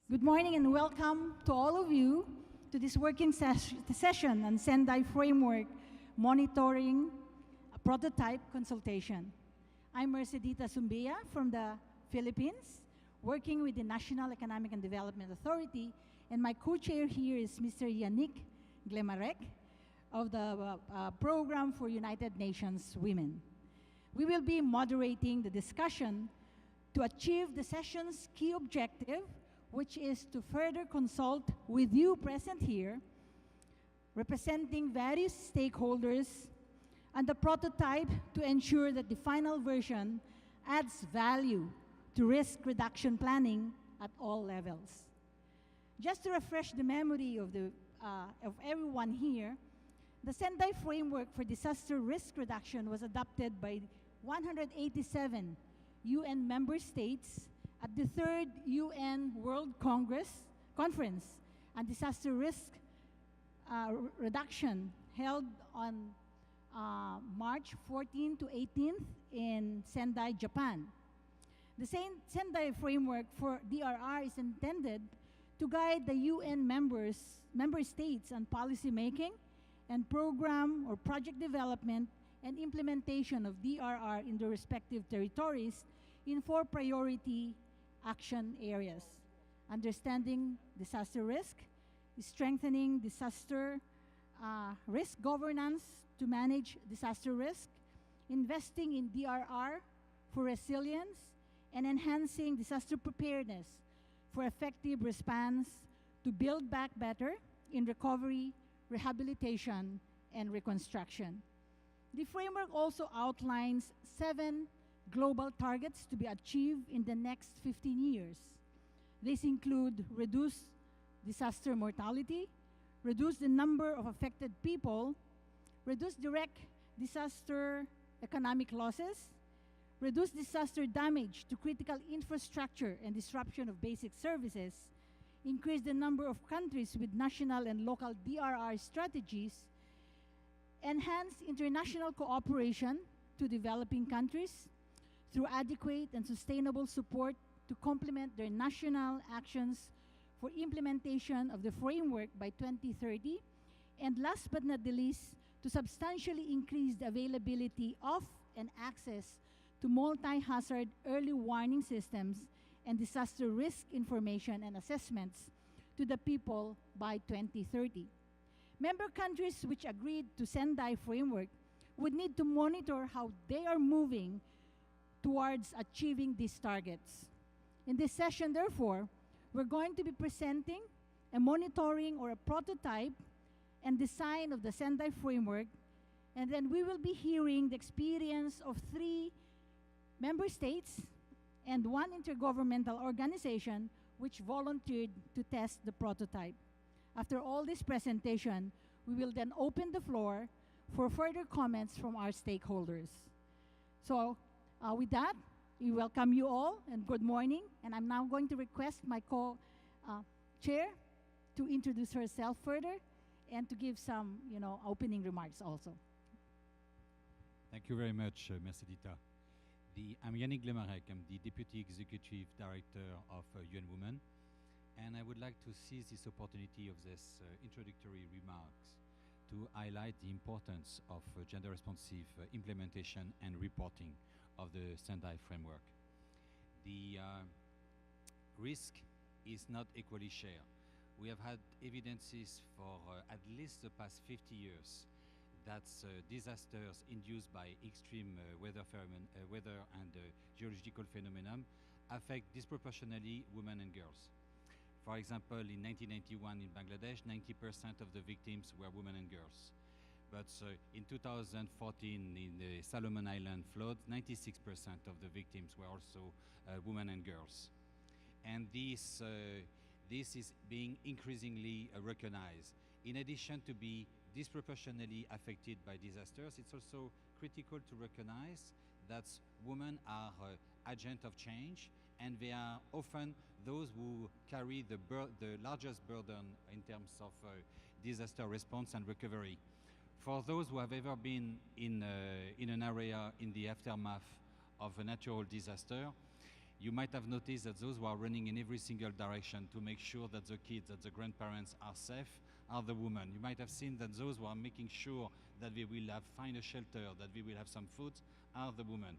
Good morning and welcome to all of you to this working session on Sendai Framework Monitoring Prototype Consultation. I'm Mercedita Sumbia from the Philippines, working with the National Economic and Development Authority, and my co-chair here is Mr. Yannick Glemarek of the Program for United Nations Women. We will be moderating the discussion to achieve the session's key objective, which is to further consult with you present here, representing various stakeholders, and the prototype to ensure that the final version adds value to risk reduction planning at all levels. Just to refresh the memory of everyone here, the Sendai Framework for Disaster Risk Reduction was adopted by 187 UN member states at the 3rd UN World Conference on Disaster Risk Reduction held on March 14 to 18th in Sendai, Japan. The Sendai Framework for DRR is intended to guide the UN member states on policy making and program or project development and implementation of DRR in their respective territories in 4 priority action areas: understanding disaster risk, strengthening disaster risk governance to manage disaster risk, investing in DRR for resilience, and enhancing disaster preparedness for effective response to build back better in recovery, rehabilitation, and reconstruction. The framework also outlines 7 global targets to be achieved in the next 15 years. These include reduce disaster mortality, reduce the number of affected people, reduce direct disaster economic losses, reduce disaster damage to critical infrastructure and disruption of basic services, increase the number of countries with national and local DRR strategies, enhance international cooperation to developing countries through adequate and sustainable support to complement their national actions for implementation of the framework by 2030, and last but not the least, to substantially increase the availability of and access to multi-hazard early warning systems and disaster risk information and assessments to the people by 2030. Member countries which agreed to Sendai Framework would need to monitor how they are moving towards achieving these targets. In this session, therefore, we're going to be presenting a monitoring or a prototype and design of the Sendai Framework, and then we will be hearing the experience of 3 member states and 1 intergovernmental organization which volunteered to test the prototype. After all this presentation, we will then open the floor for further comments from our stakeholders. So, with that, we welcome you all and good morning. And I'm now going to request my co-chair to introduce herself further and to give some, opening remarks also. Thank you very much, Mercedita. I'm Yannick Glemarek. I'm the Deputy Executive Director of UN Women. And I would like to seize this opportunity of this introductory remarks to highlight the importance of gender-responsive implementation and reporting of the Sendai Framework. The risk is not equally shared. We have had evidences for at least the past 50 years that disasters induced by extreme weather and geological phenomena affect disproportionately women and girls. For example, in 1991 in Bangladesh, 90% of the victims were women and girls. But in 2014, in the Solomon Island flood, 96% of the victims were also women and girls. And this is being increasingly recognized. In addition to be disproportionately affected by disasters, it's also critical to recognize that women are agents of change, and they are often those who carry the largest burden in terms of disaster response and recovery. For those who have ever been in an area in the aftermath of a natural disaster, You might have noticed that those who are running in every single direction to make sure that the kids, that the grandparents are safe, are the women. You might have seen that those who are making sure that we will find a shelter, that we will have some food, are the women.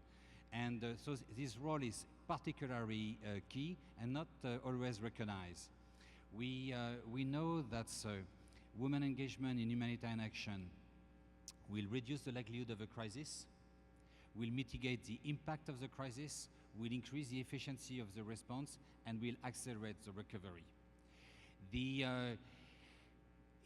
And so this role is particularly key and not always recognized. We know that women engagement in humanitarian action will reduce the likelihood of a crisis, will mitigate the impact of the crisis, will increase the efficiency of the response, and will accelerate the recovery.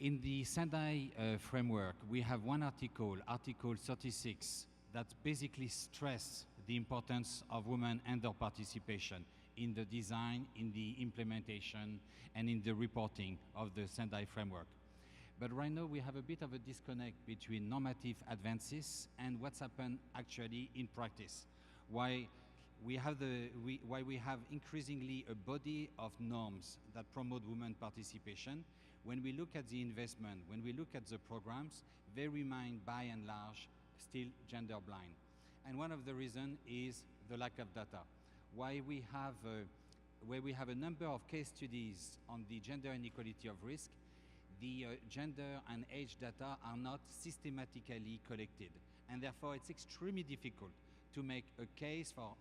In the Sendai framework, we have one article, Article 36, that basically stresses the importance of women and their participation in the design, in the implementation, and in the reporting of the Sendai framework. But right now we have a bit of a disconnect between normative advances and what's happened actually in practice. Why we have increasingly a body of norms that promote women participation. When we look at the investment, when we look at the programs, they remain by and large still gender blind. And one of the reasons is the lack of data. Where we have a number of case studies on the gender inequality of risk, the gender and age data are not systematically collected. And therefore it's extremely difficult to make a case for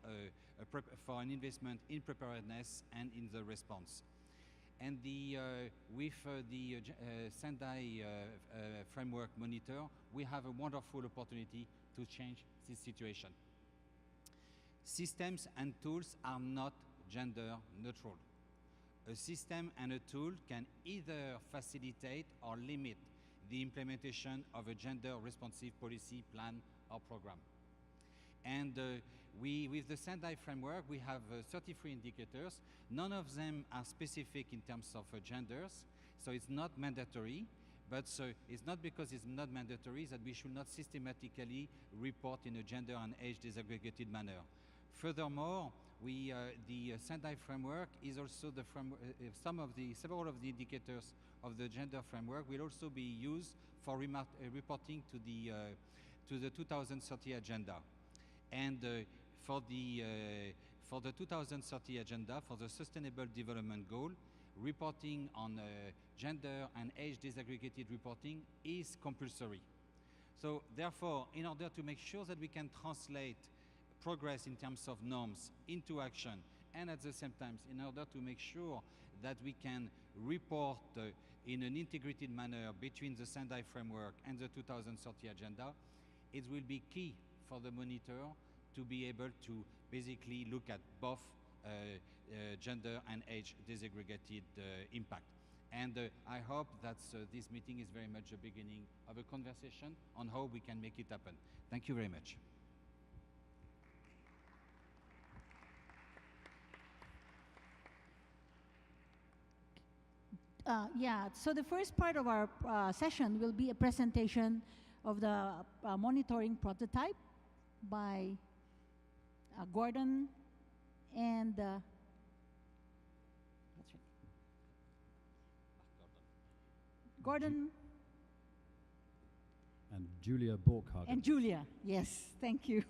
an investment in preparedness and in the response. And with the Sendai Framework Monitor, we have a wonderful opportunity to change this situation. Systems and tools are not gender neutral. A system and a tool can either facilitate or limit the implementation of a gender responsive policy, plan, or program. And with the Sendai framework, we have 33 indicators. None of them are specific in terms of genders, so it's not mandatory. But it's not because it's not mandatory that we should not systematically report in a gender and age disaggregated manner. Furthermore, the Sendai framework is also the several of the indicators of the gender framework will also be used for reporting to the 2030 agenda. And for the 2030 agenda, for the Sustainable Development Goal, reporting on gender and age disaggregated reporting is compulsory. So therefore, in order to make sure that we can translate progress in terms of norms into action, and at the same time, in order to make sure that we can report in an integrated manner between the Sendai framework and the 2030 agenda, it will be key for the monitor to be able to basically look at both gender and age disaggregated impact. And I hope that this meeting is very much the beginning of a conversation on how we can make it happen. Thank you very much. So the first part of our session will be a presentation of the monitoring prototype by Gordon and Gordon and Julia Borkhagen. And Julia, yes, thank you.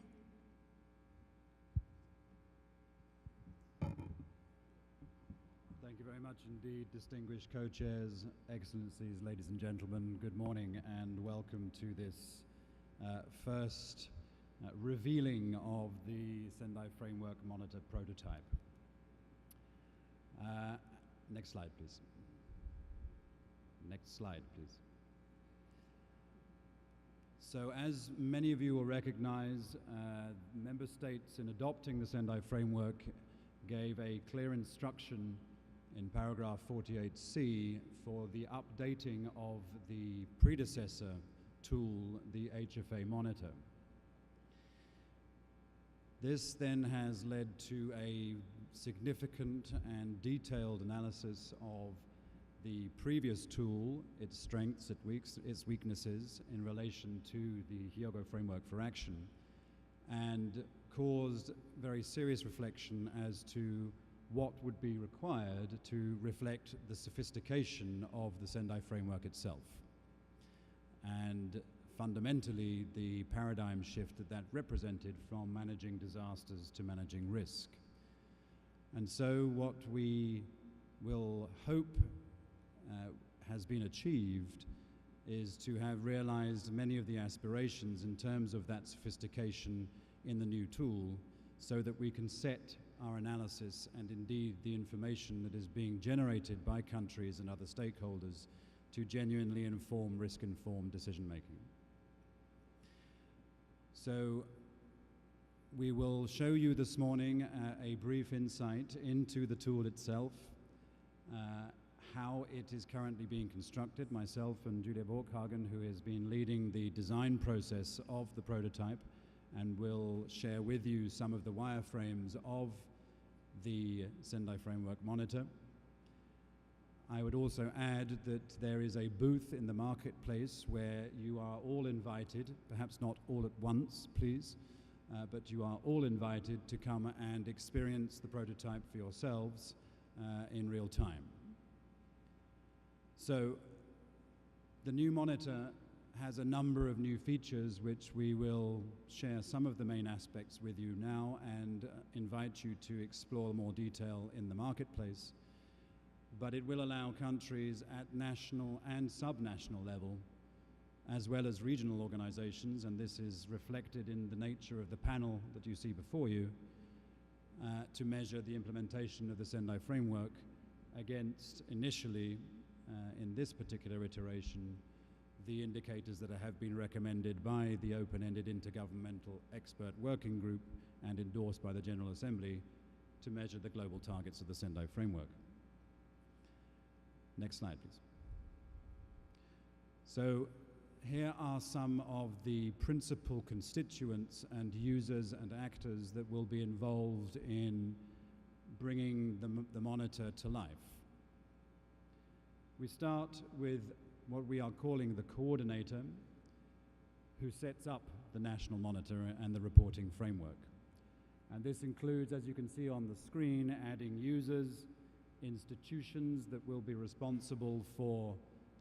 Thank you very much indeed, distinguished co-chairs, excellencies, ladies and gentlemen. Good morning and welcome to this first revealing of the Sendai Framework Monitor prototype. Next slide, please. Next slide, please. So as many of you will recognize, member states in adopting the Sendai Framework gave a clear instruction in paragraph 48C for the updating of the predecessor tool, the HFA Monitor. This then has led to a significant and detailed analysis of the previous tool, its strengths, its weaknesses in relation to the Hyogo Framework for Action, and caused very serious reflection as to what would be required to reflect the sophistication of the Sendai Framework itself, and fundamentally the paradigm shift that represented from managing disasters to managing risk. And so what we will hope has been achieved is to have realized many of the aspirations in terms of that sophistication in the new tool, so that we can set our analysis and indeed the information that is being generated by countries and other stakeholders to genuinely inform risk-informed decision-making. So we will show you this morning a brief insight into the tool itself, how it is currently being constructed. Myself and Julia Borkhagen, who has been leading the design process of the prototype, and will share with you some of the wireframes of the Sendai Framework Monitor. I would also add that there is a booth in the marketplace where you are all invited, perhaps not all at once, please, but you are all invited to come and experience the prototype for yourselves in real time. So the new monitor has a number of new features which we will share some of the main aspects with you now and invite you to explore more detail in the marketplace. But it will allow countries at national and subnational level, as well as regional organizations, and this is reflected in the nature of the panel that you see before you, to measure the implementation of the Sendai Framework against initially, in this particular iteration, the indicators that have been recommended by the open-ended intergovernmental expert working group and endorsed by the General Assembly to measure the global targets of the Sendai Framework. Next slide, please. So here are some of the principal constituents and users and actors that will be involved in bringing the monitor to life. We start with what we are calling the coordinator, who sets up the national monitor and the reporting framework. And this includes, as you can see on the screen, adding users, institutions that will be responsible for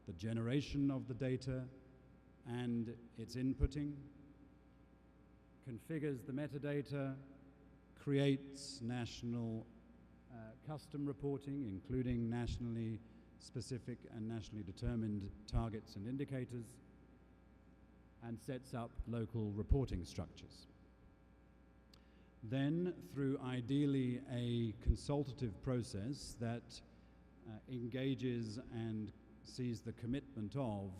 the generation of the data and its inputting, configures the metadata, creates national custom reporting, including nationally specific and nationally determined targets and indicators, and sets up local reporting structures. Then, through ideally a consultative process that engages and sees the commitment of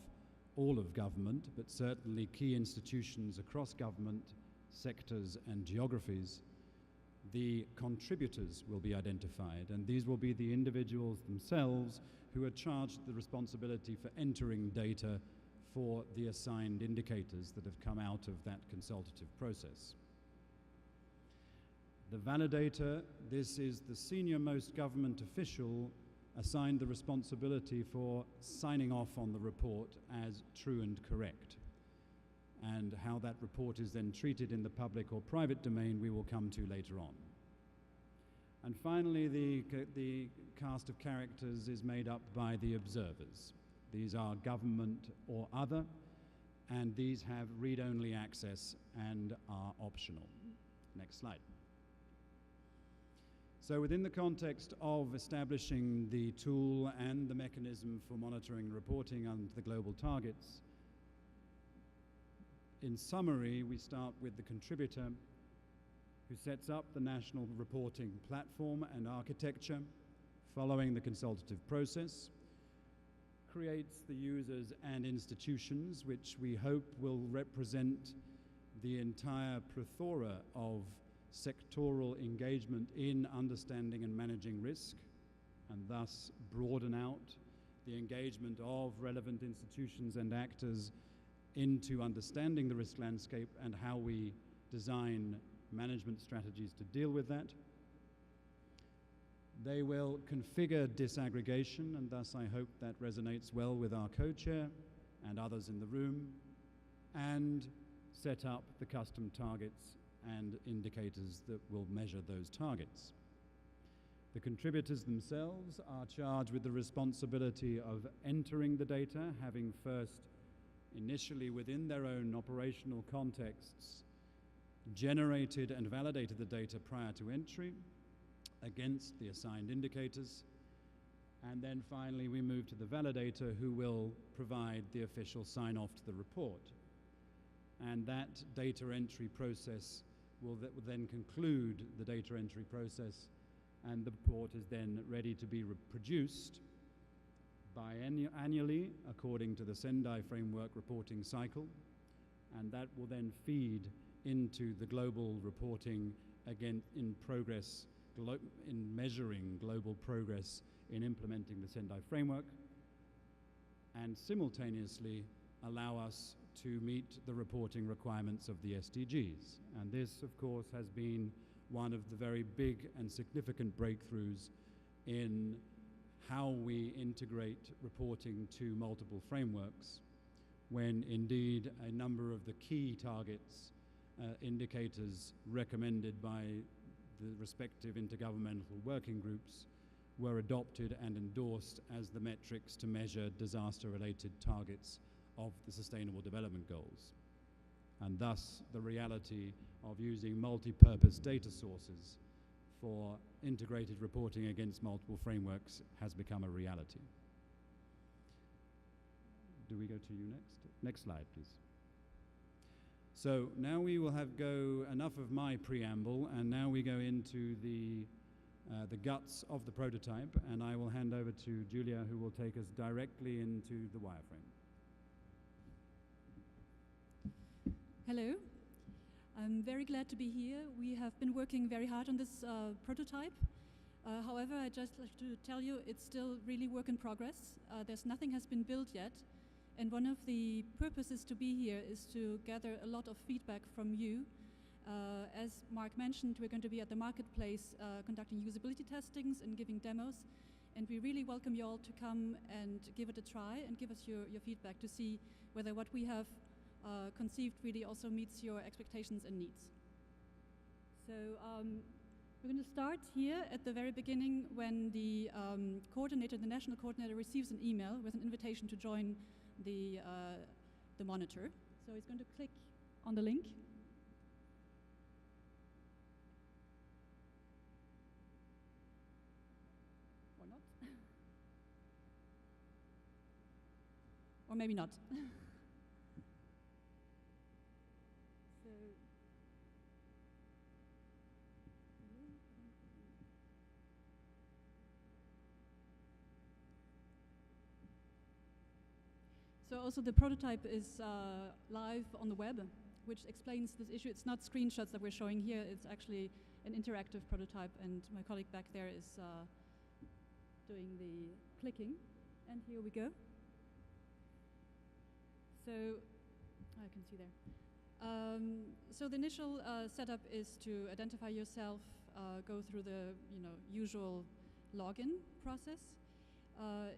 all of government, but certainly key institutions across government, sectors and geographies, the contributors will be identified, and these will be the individuals themselves who are charged with the responsibility for entering data for the assigned indicators that have come out of that consultative process. The validator, this is the senior-most government official assigned the responsibility for signing off on the report as true and correct. And how that report is then treated in the public or private domain we will come to later on. And finally, the cast of characters is made up by the observers. These are government or other, and these have read-only access and are optional. Next slide. So within the context of establishing the tool and the mechanism for monitoring and reporting on the global targets, in summary, we start with the contributor who sets up the national reporting platform and architecture following the consultative process, creates the users and institutions which we hope will represent the entire plethora of sectoral engagement in understanding and managing risk, and thus broaden out the engagement of relevant institutions and actors into understanding the risk landscape and how we design management strategies to deal with that. They will configure disaggregation, and thus I hope that resonates well with our co-chair and others in the room, and set up the custom targets and indicators that will measure those targets. The contributors themselves are charged with the responsibility of entering the data, having first, initially within their own operational contexts, generated and validated the data prior to entry, against the assigned indicators. And then finally, we move to the validator, who will provide the official sign-off to the report. And that data entry process will then conclude the data entry process, and the report is then ready to be produced annually according to the Sendai Framework reporting cycle, and that will then feed into the global reporting again in progress, in measuring global progress in implementing the Sendai Framework, and simultaneously allow us to meet the reporting requirements of the SDGs. And this, of course, has been one of the very big and significant breakthroughs in how we integrate reporting to multiple frameworks, when indeed a number of the key targets, indicators recommended by the respective intergovernmental working groups were adopted and endorsed as the metrics to measure disaster-related targets of the Sustainable Development Goals. And thus, the reality of using multi-purpose data sources for integrated reporting against multiple frameworks has become a reality. Do we go to you next? Next slide, please. So now we will go enough of my preamble, and now we go into the guts of the prototype, and I will hand over to Julia, who will take us directly into the wireframe. Hello. I'm very glad to be here. We have been working very hard on this prototype. However, I'd just like to tell you it's still really work in progress. Nothing has been built yet. And one of the purposes to be here is to gather a lot of feedback from you. As Mark mentioned, we're going to be at the marketplace conducting usability testings and giving demos. And we really welcome you all to come and give it a try and give us your feedback to see whether what we have conceived really also meets your expectations and needs. So we're going to start here at the very beginning when the coordinator, the national coordinator, receives an email with an invitation to join the monitor. So he's going to click on the link. Or not. Or maybe not. So also the prototype is live on the web, which explains this issue. It's not screenshots that we're showing here, it's actually an interactive prototype, and my colleague back there is doing the clicking. And here we go. So, I can see there. So the initial setup is to identify yourself, go through the usual login process.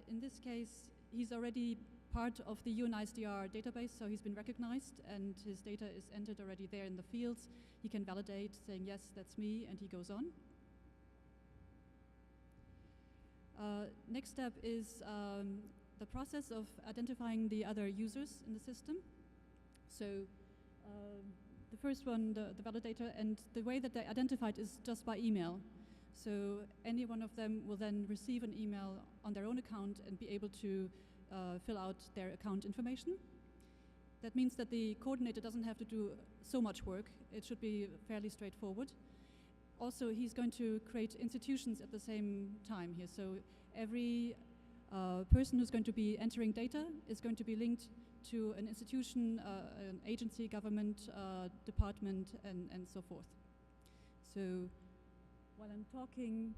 In this case, he's already part of the UNISDR database, so he's been recognized and his data is entered already there in the fields. He can validate, saying, yes, that's me, and he goes on. Next step is the process of identifying the other users in the system. So the first one, the validator, and the way that they identified is just by email. So any one of them will then receive an email on their own account and be able to fill out their account information. That means that the coordinator doesn't have to do so much work. It should be fairly straightforward. Also, he's going to create institutions at the same time here. So every person who's going to be entering data is going to be linked to an institution, an agency, government, department, and so forth. So while I'm talking,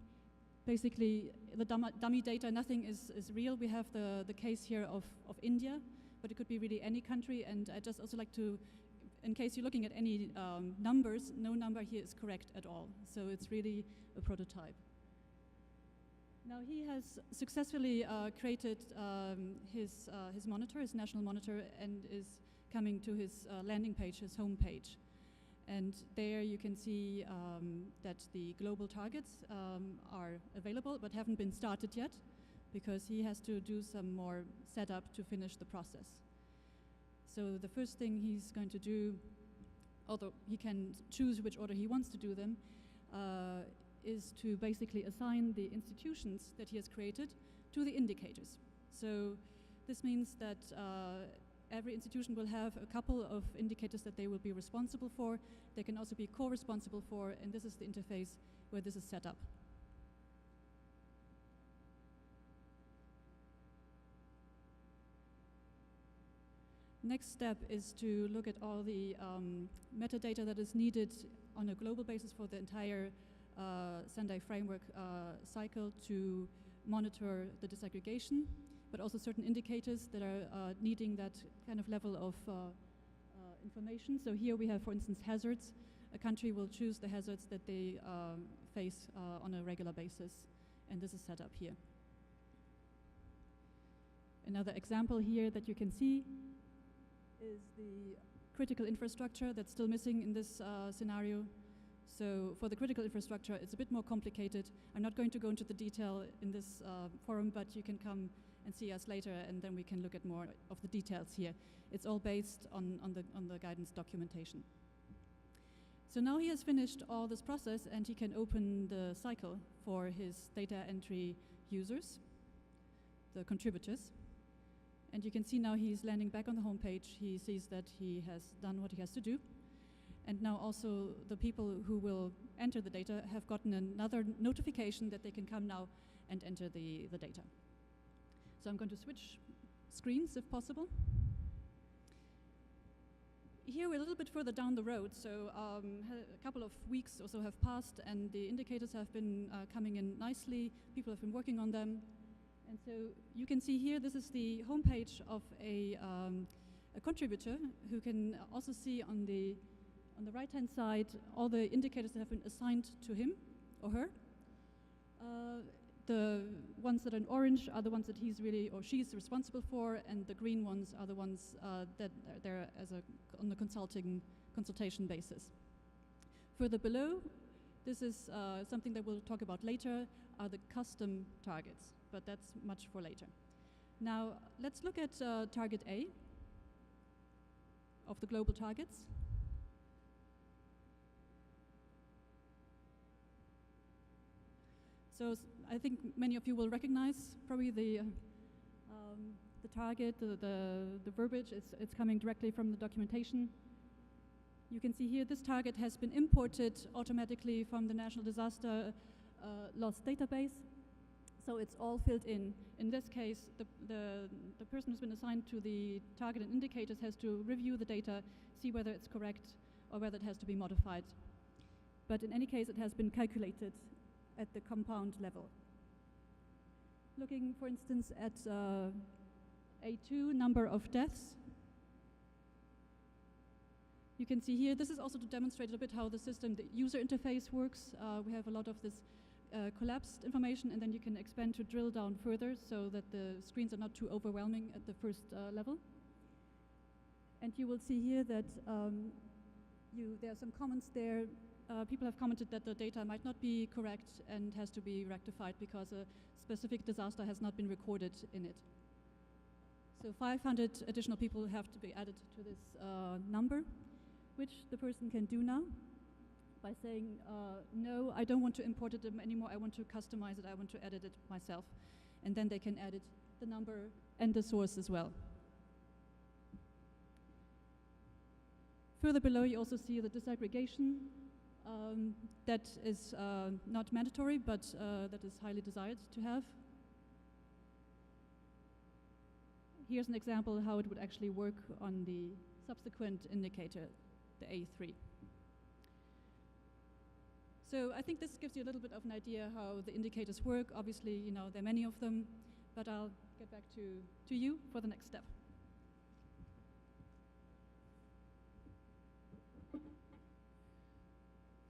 basically, the dummy data, nothing is real. We have the case here of India, but it could be really any country. And I just also like to, in case you're looking at any numbers, no number here is correct at all. So it's really a prototype. Now he has successfully created his monitor, his national monitor, and is coming to his landing page, his home page. And there you can see that the global targets are available but haven't been started yet because he has to do some more setup to finish the process. So the first thing he's going to do, although he can choose which order he wants to do them, is to basically assign the institutions that he has created to the indicators. So this means that every institution will have a couple of indicators that they will be responsible for. They can also be co-responsible for, and this is the interface where this is set up. Next step is to look at all the metadata that is needed on a global basis for the entire Sendai Framework cycle to monitor the disaggregation, but also certain indicators that are needing that kind of level of information. So here we have, for instance, hazards. A country will choose the hazards that they face on a regular basis, and this is set up here. Another example here that you can see is the critical infrastructure that's still missing in this scenario. So for the critical infrastructure, it's a bit more complicated. I'm not going to go into the detail in this forum, but you can come and see us later, and then we can look at more of the details here. It's all based on the guidance documentation. So now he has finished all this process, and he can open the cycle for his data entry users, the contributors. And you can see now he's landing back on the home page. He sees that he has done what he has to do. And now also the people who will enter the data have gotten another notification that they can come now and enter the data. So I'm going to switch screens if possible. Here we're a little bit further down the road. So a couple of weeks or so have passed, and the indicators have been coming in nicely. People have been working on them. And so you can see here, this is the homepage of a contributor who can also see on the right-hand side all the indicators that have been assigned to him or her. The ones that are in orange are the ones that he's really or she's responsible for, and the green ones are the ones that are there on the consultation basis. Further below, this is something that we'll talk about later, are the custom targets. But that's much for later. Now, let's look at target A of the global targets. So I think many of you will recognize probably the target, the verbiage. It's coming directly from the documentation. You can see here this target has been imported automatically from the National Disaster Loss Database. So it's all filled in. In this case, the person who's been assigned to the target and indicators has to review the data, see whether it's correct or whether it has to be modified. But in any case, it has been calculated at the compound level. Looking, for instance, at A2, number of deaths, you can see here, this is also to demonstrate a bit how the system, the user interface works. We have a lot of this collapsed information, and then you can expand to drill down further so that the screens are not too overwhelming at the first level. And you will see here that there are some comments there. People have commented that the data might not be correct and has to be rectified because a specific disaster has not been recorded in it. So 500 additional people have to be added to this number, which the person can do now by saying, no, I don't want to import it anymore, I want to customize it, I want to edit it myself. And then they can edit the number and the source as well. Further below, you also see the disaggregation. That is not mandatory, but that is highly desired to have. Here's an example how it would actually work on the subsequent indicator, the A3. So I think this gives you a little bit of an idea how the indicators work. Obviously, you know, there are many of them, but I'll get back to you for the next step.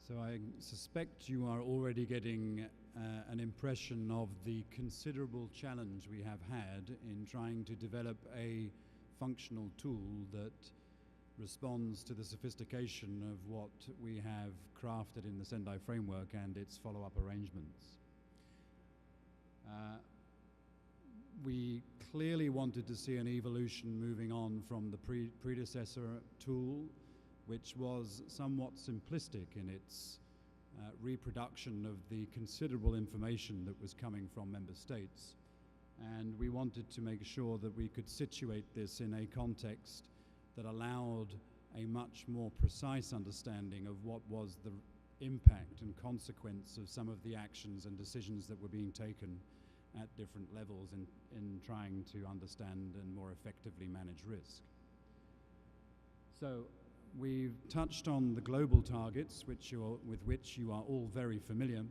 So I suspect you are already getting an impression of the considerable challenge we have had in trying to develop a functional tool that responds to the sophistication of what we have crafted in the Sendai Framework and its follow-up arrangements. We clearly wanted to see an evolution moving on from the predecessor tool, which was somewhat simplistic in its reproduction of the considerable information that was coming from member states. And we wanted to make sure that we could situate this in a context that allowed a much more precise understanding of what was the impact and consequence of some of the actions and decisions that were being taken at different levels in trying to understand and more effectively manage risk. So we've touched on the global targets, with which you are all very familiar,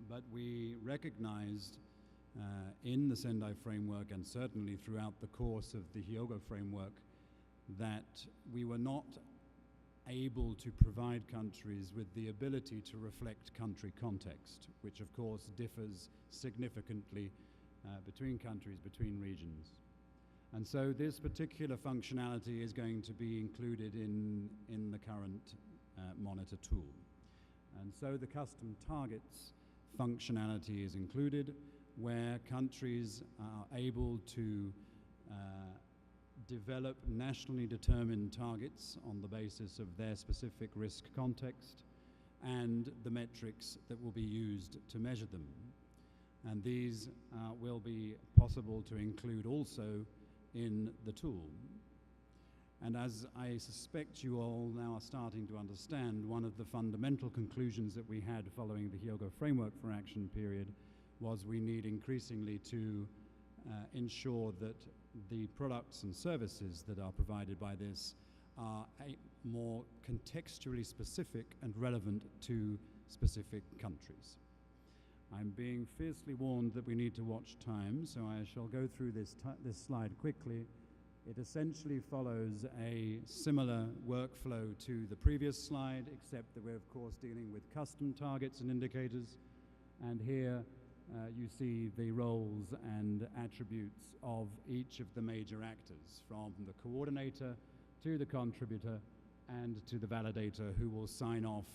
but we recognized in the Sendai framework and certainly throughout the course of the Hyogo framework that we were not able to provide countries with the ability to reflect country context, which of course differs significantly between countries, between regions. And so this particular functionality is going to be included in the current monitor tool. And so the custom targets functionality is included, where countries are able to develop nationally determined targets on the basis of their specific risk context and the metrics that will be used to measure them. And these will be possible to include also in the tool. And as I suspect you all now are starting to understand, one of the fundamental conclusions that we had following the Hyogo Framework for Action period was we need increasingly to ensure that the products and services that are provided by this are more contextually specific and relevant to specific countries. I'm being fiercely warned that we need to watch time, so I shall go through this slide quickly. It essentially follows a similar workflow to the previous slide, except that we're of course dealing with custom targets and indicators, and here you see the roles and attributes of each of the major actors, from the coordinator to the contributor and to the validator, who will sign off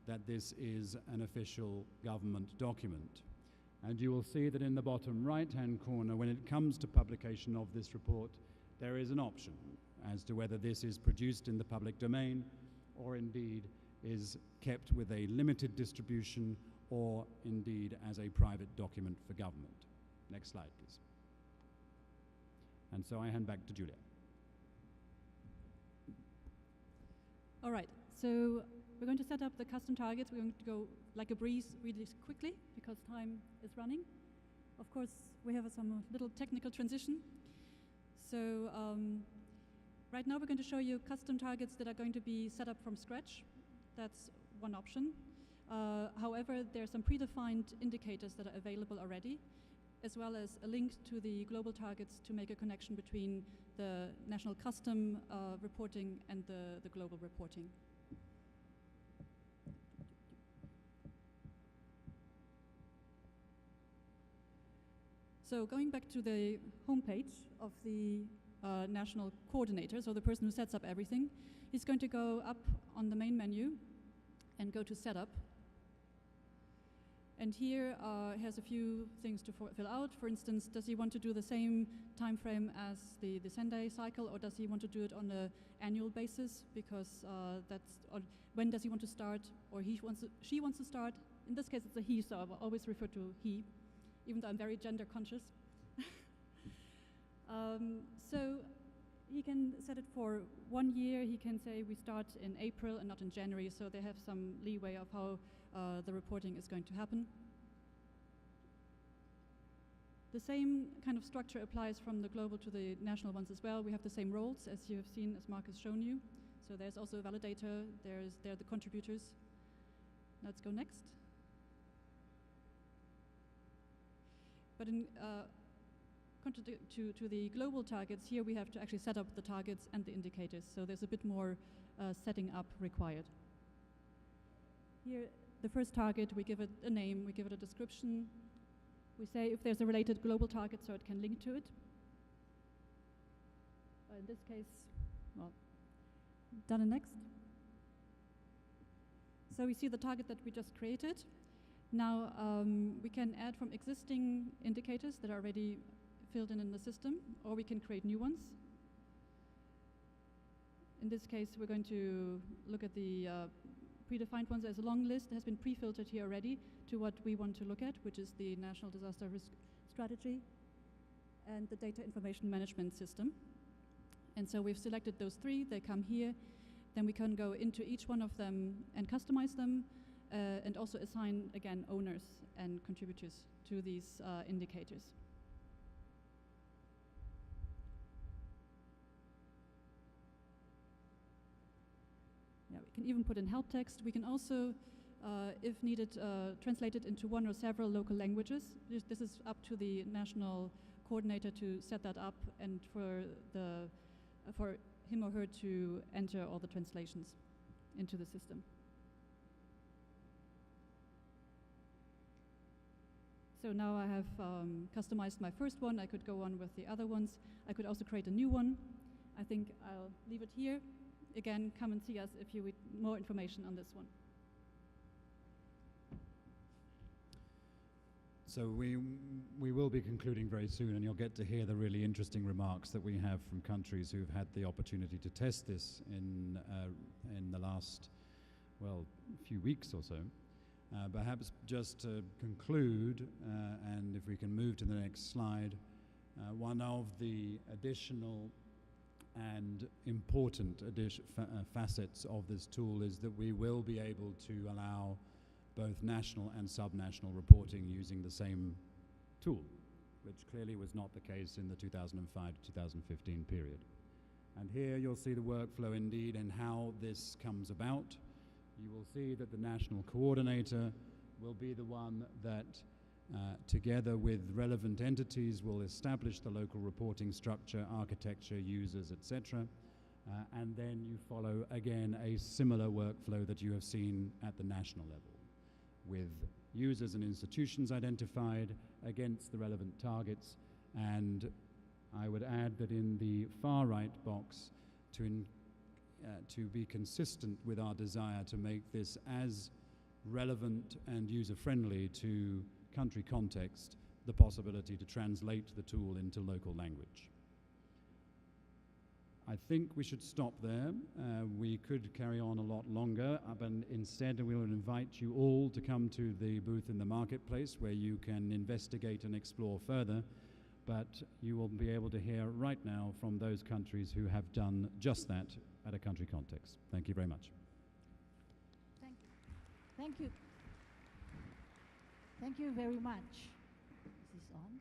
that this is an official government document. And you will see that in the bottom right-hand corner, when it comes to publication of this report, there is an option as to whether this is produced in the public domain or indeed is kept with a limited distribution or indeed as a private document for government. Next slide, please. And so I hand back to Julia. All right, so we're going to set up the custom targets. We're going to go like a breeze really quickly because time is running. Of course, we have some little technical transition. So right now we're going to show you custom targets that are going to be set up from scratch. That's one option. However, there are some predefined indicators that are available already, as well as a link to the global targets to make a connection between the national custom reporting and the global reporting. So going back to the homepage of the national coordinator, so the person who sets up everything, he's going to go up on the main menu and go to Setup. And here he has a few things to fill out. For instance, does he want to do the same time frame as the Sendai cycle, or does he want to do it on an annual basis? Because when does he want to start, or she wants to start? In this case, it's a he, so I will always refer to he, even though I'm very gender conscious. So he can set it for 1 year. He can say we start in April and not in January, so they have some leeway of how the reporting is going to happen. The same kind of structure applies from the global to the national ones as well. We have the same roles as you have seen, as Mark has shown you. So there's also a validator, there are the contributors. Let's go next. But in to the global targets, here we have to actually set up the targets and the indicators. So there's a bit more setting up required. Here, the first target, we give it a name, we give it a description. We say if there's a related global target so it can link to it. In this case, well, done and next. So we see the target that we just created. Now we can add from existing indicators that are already filled in the system, or we can create new ones. In this case, we're going to look at the predefined ones. There's a long list that has been pre-filtered here already to what we want to look at, which is the National Disaster Risk Strategy and the Data Information Management System. And so we've selected those three. They come here. Then we can go into each one of them and customize them, and also assign, again, owners and contributors to these indicators. Yeah, we can even put in help text. We can also, if needed, translate it into one or several local languages. This is up to the national coordinator to set that up, and for him or her to enter all the translations into the system. So now I have customized my first one. I could go on with the other ones. I could also create a new one. I think I'll leave it here. Again, come and see us if you need more information on this one. So we will be concluding very soon, and you'll get to hear the really interesting remarks that we have from countries who've had the opportunity to test this in the last, well, few weeks or so. Perhaps just to conclude, and if we can move to the next slide, one of the additional and important facets of this tool is that we will be able to allow both national and subnational reporting using the same tool, which clearly was not the case in the 2005 to 2015 period. And here you'll see the workflow indeed and how this comes about. You will see that the national coordinator will be the one that, together with relevant entities, will establish the local reporting structure, architecture, users, etc. And then you follow, again, a similar workflow that you have seen at the national level, with users and institutions identified against the relevant targets. And I would add that in the far right box, to be consistent with our desire to make this as relevant and user-friendly to country context, the possibility to translate the tool into local language. I think we should stop there. We could carry on a lot longer, but instead we will invite you all to come to the booth in the marketplace where you can investigate and explore further, but you will be able to hear right now from those countries who have done just that at a country context. Thank you very much. Thank you. Thank you. Thank you very much. Is this on?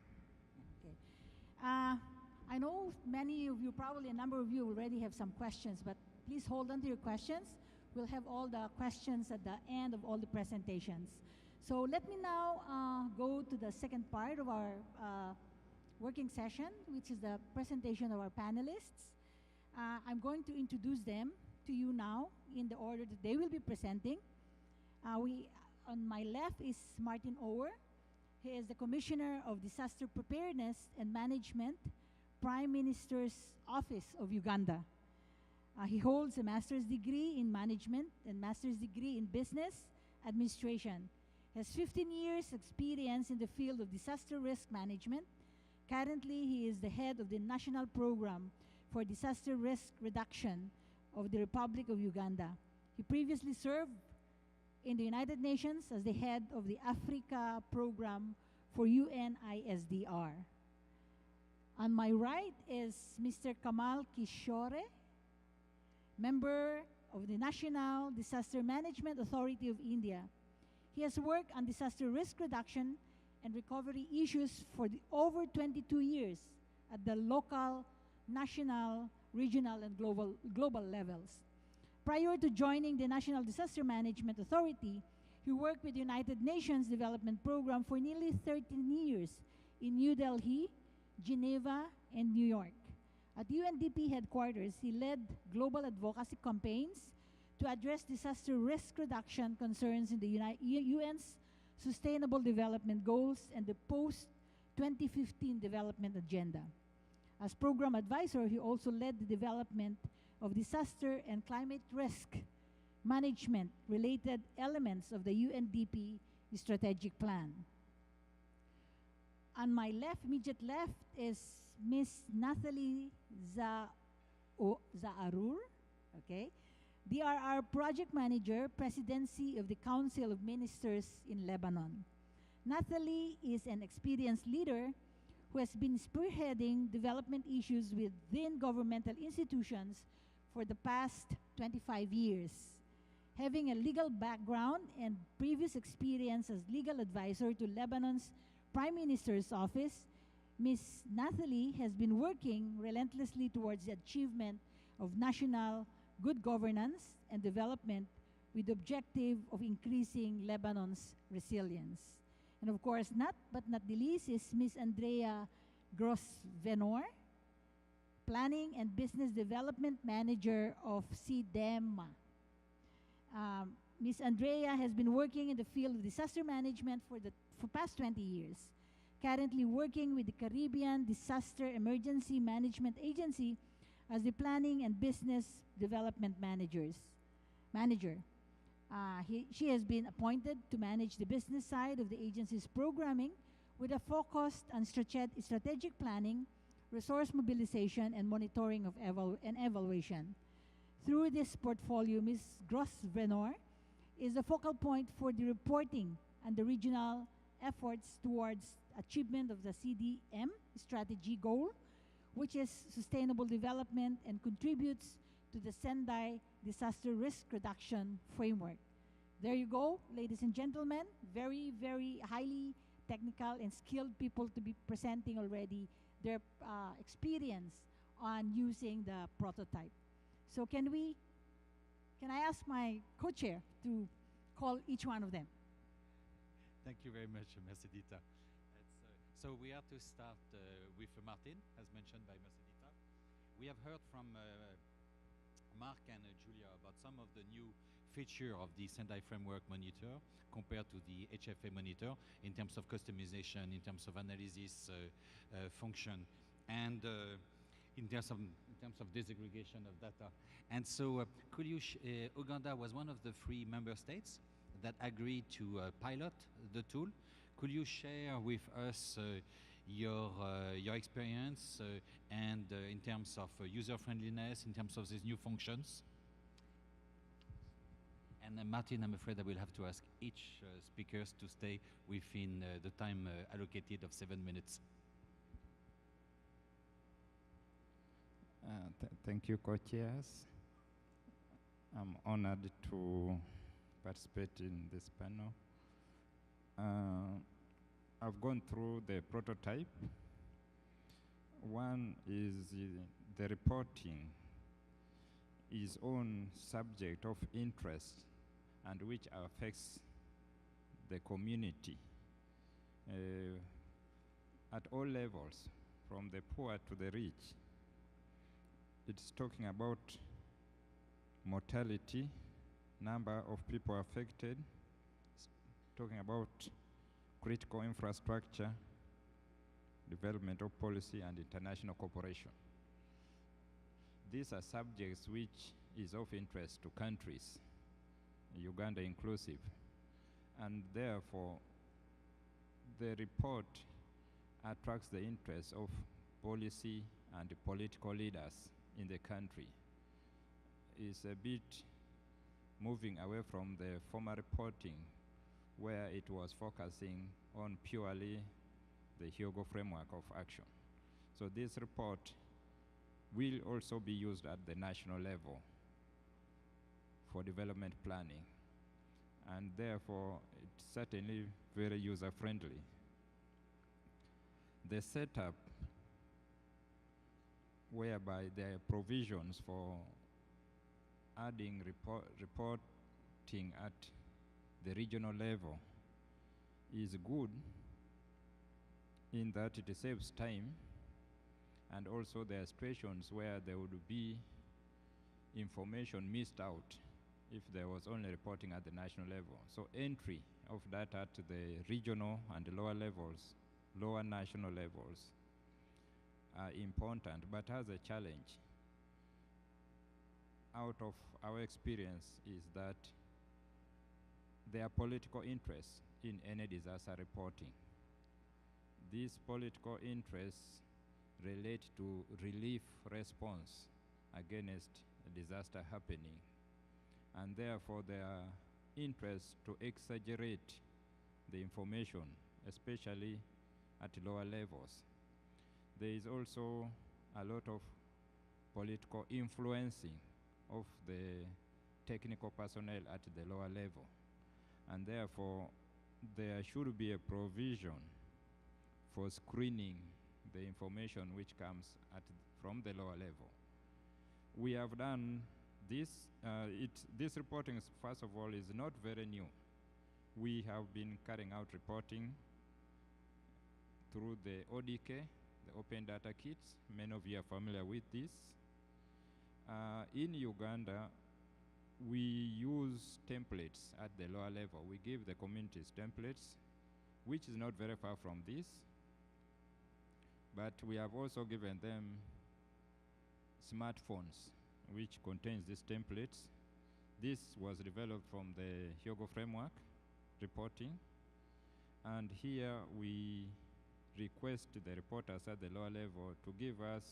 Okay. I know many of you, probably a number of you already have some questions, but please hold on to your questions. We'll have all the questions at the end of all the presentations. So let me now go to the second part of our working session, which is the presentation of our panelists. I'm going to introduce them to you now in the order that they will be presenting. On my left is Martin Ower. He is the Commissioner of Disaster Preparedness and Management, Prime Minister's Office of Uganda. He holds a master's degree in management and master's degree in business administration. He has 15 years experience in the field of disaster risk management. Currently, he is the head of the National Program for Disaster Risk Reduction of the Republic of Uganda. He previously served in the United Nations as the head of the Africa Program for UNISDR. On my right is Mr. Kamal Kishore, member of the National Disaster Management Authority of India. He has worked on disaster risk reduction and recovery issues for over 22 years at the local, national, regional, and global levels. Prior to joining the National Disaster Management Authority, he worked with the United Nations Development Program for nearly 13 years in New Delhi, Geneva, and New York. At UNDP headquarters, he led global advocacy campaigns to address disaster risk reduction concerns in the UN's Sustainable Development Goals and the post-2015 development agenda. As program advisor, he also led the development of disaster and climate risk management related elements of the UNDP strategic plan. On my left, immediate left, is Miss Nathalie Zaarur, okay, DRR Project Manager, Presidency of the Council of Ministers in Lebanon. Nathalie is an experienced leader who has been spearheading development issues within governmental institutions for the past 25 years. Having a legal background and previous experience as legal advisor to Lebanon's Prime Minister's office, Ms. Nathalie has been working relentlessly towards the achievement of national good governance and development with the objective of increasing Lebanon's resilience. And of course, not the least is Ms. Andrea Gross-Venor, Planning and Business Development Manager of CDEM. Ms. Andrea has been working in the field of disaster management for past 20 years, currently working with the Caribbean Disaster Emergency Management Agency as the Planning and Business Development Manager. She has been appointed to manage the business side of the agency's programming with a focus on strategic planning, resource mobilization, and monitoring and evaluation. Through this portfolio, Ms. Gross-Venor is the focal point for the reporting and the regional efforts towards achievement of the CDM strategy goal, which is sustainable development and contributes to the Sendai Disaster Risk Reduction Framework. There you go, ladies and gentlemen. Very, very highly technical and skilled people to be presenting already their experience on using the prototype. So can I ask my co-chair to call each one of them? Thank you very much, Mercedita. So we have to start with Martin, as mentioned by Mercedita. We have heard from Mark and Julia about some of the new feature of the Sendai Framework Monitor compared to the HFA Monitor in terms of customization, in terms of analysis function, and in terms of disaggregation of data. And so could you, Uganda was one of the 3 member states that agreed to pilot the tool. Could you share with us your experience and in terms of user friendliness, in terms of these new functions? And Martin, I'm afraid I will have to ask each speakers to stay within the time allocated of 7 minutes. Thank you, co-chairs. I'm honored to participate in this panel. I've gone through the prototype. One is the reporting is on subject of interest and which affects the community at all levels, from the poor to the rich. It's talking about mortality, number of people affected, talking about critical infrastructure, development of policy, and international cooperation. These are subjects which is of interest to countries, Uganda inclusive, and therefore the report attracts the interest of policy and political leaders in the country. It's a bit moving away from the former reporting where it was focusing on purely the Hyogo framework of action. So this report will also be used at the national level for development planning, and therefore it's certainly very user-friendly. The setup whereby there are provisions for adding reporting at the regional level is good in that it saves time, and also there are situations where there would be information missed out if there was only reporting at the national level. So entry of data to the regional and the lower levels, lower national levels are important, but has a challenge. Out of our experience is that there are political interests in any disaster reporting. These political interests relate to relief response against a disaster happening. and therefore their interest to exaggerate the information, especially at lower levels. There is also a lot of political influencing of the technical personnel at the lower level, and therefore there should be a provision for screening the information which comes from the lower level. We have done this. This reporting, first of all, is not very new. We have been carrying out reporting through the ODK, the Open Data Kits. Many of you are familiar with this. In Uganda, we use templates at the lower level. We give the communities templates, which is not very far from this. But we have also given them smartphones, which contains these templates. This was developed from the Hyogo Framework reporting. And here we request the reporters at the lower level to give us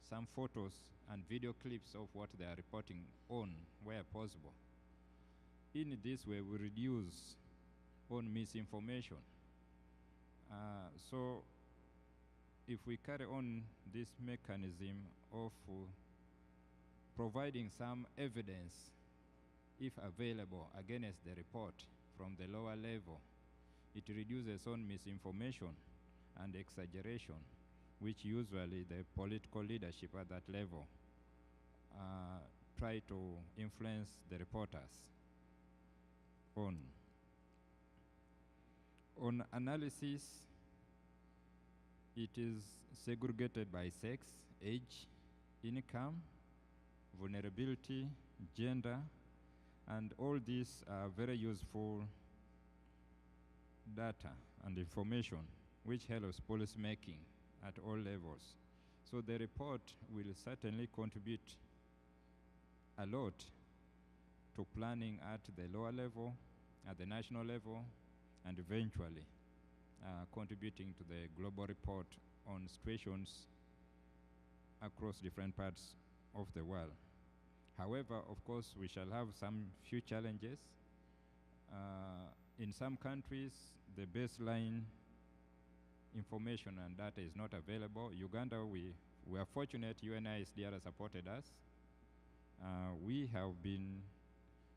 some photos and video clips of what they are reporting on where possible. In this way, we reduce on misinformation. So if we carry on this mechanism of providing some evidence, if available, against the report from the lower level, it reduces on misinformation and exaggeration, which usually the political leadership at that level try to influence the reporters on. On analysis, it is segregated by sex, age, income, vulnerability, gender, and all these are very useful data and information which helps policy making at all levels. So the report will certainly contribute a lot to planning at the lower level, at the national level, and eventually contributing to the global report on situations across different parts of the world. However, of course, we shall have some few challenges. In some countries, the baseline information and data is not available. Uganda, we are fortunate UNISDR supported us. We have been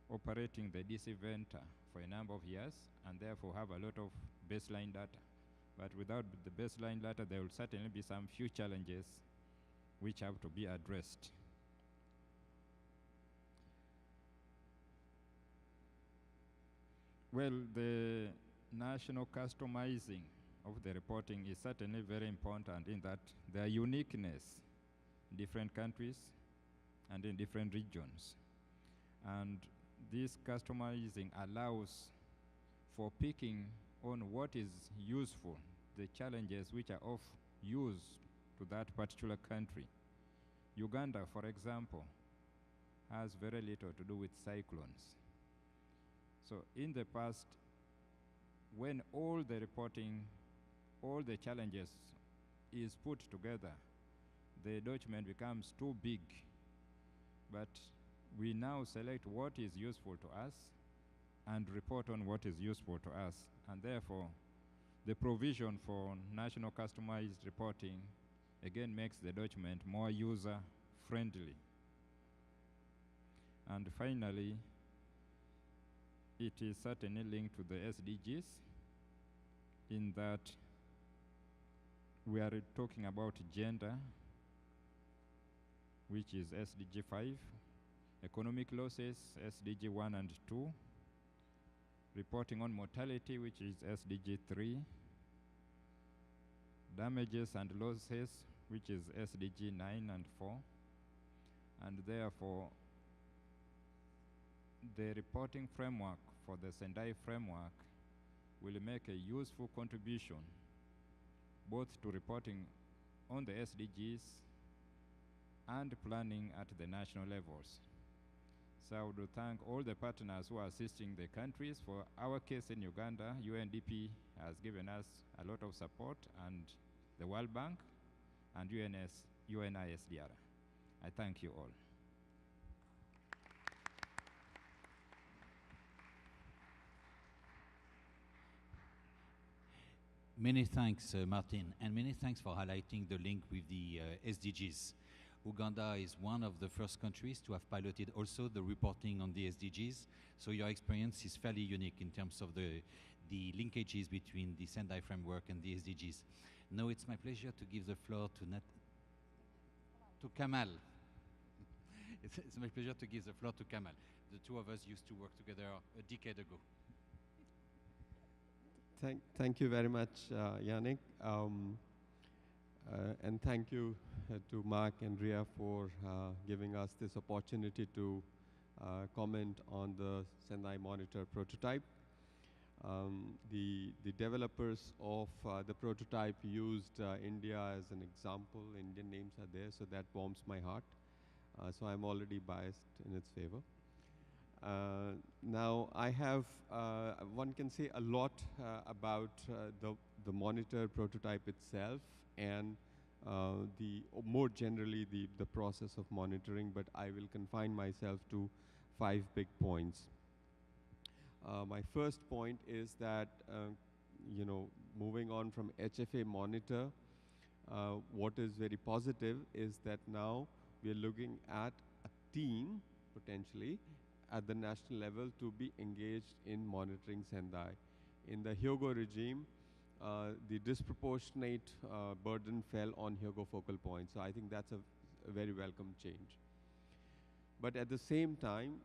operating the DC Venter for a number of years and therefore have a lot of baseline data. But without the baseline data, there will certainly be some few challenges which have to be addressed. Well, the national customizing of the reporting is certainly very important in that there are uniqueness in different countries and in different regions. And this customizing allows for picking on what is useful, the challenges which are of use to that particular country. Uganda, for example, has very little to do with cyclones. So in the past, when all the reporting, all the challenges is put together, the document becomes too big. But we now select what is useful to us and report on what is useful to us. And therefore, the provision for national customized reporting again makes the document more user-friendly. And finally, it is certainly linked to the SDGs in that we are talking about gender, which is SDG 5, economic losses, SDG 1 and 2, reporting on mortality, which is SDG 3, damages and losses, which is SDG 9 and 4, and therefore the reporting framework for the Sendai Framework will make a useful contribution both to reporting on the SDGs and planning at the national levels. So I would thank all the partners who are assisting the countries. For our case in Uganda, UNDP has given us a lot of support, and the World Bank and UNISDR. I thank you all. Many thanks, Martin, and many thanks for highlighting the link with the SDGs. Uganda is one of the first countries to have piloted also the reporting on the SDGs, so your experience is fairly unique in terms of the linkages between the Sendai Framework and the SDGs. Now it's my pleasure to give the floor to Kamal. It's my pleasure to give the floor to Kamal. The two of us used to work together a decade ago. Thank you very much, Yannick. And thank you to Mark and Ria for giving us this opportunity to comment on the Sendai Monitor prototype. The developers of the prototype used India as an example. Indian names are there, so that warms my heart. So I'm already biased in its favor. Now I have, one can say a lot about the monitor prototype itself and more generally the process of monitoring, but I will confine myself to 5 big points. My first point is that, moving on from HFA monitor, what is very positive is that now we are looking at a team, potentially, at the national level to be engaged in monitoring Sendai. In the Hyogo regime, the disproportionate burden fell on Hyogo focal points. So I think that's a very welcome change. But at the same time,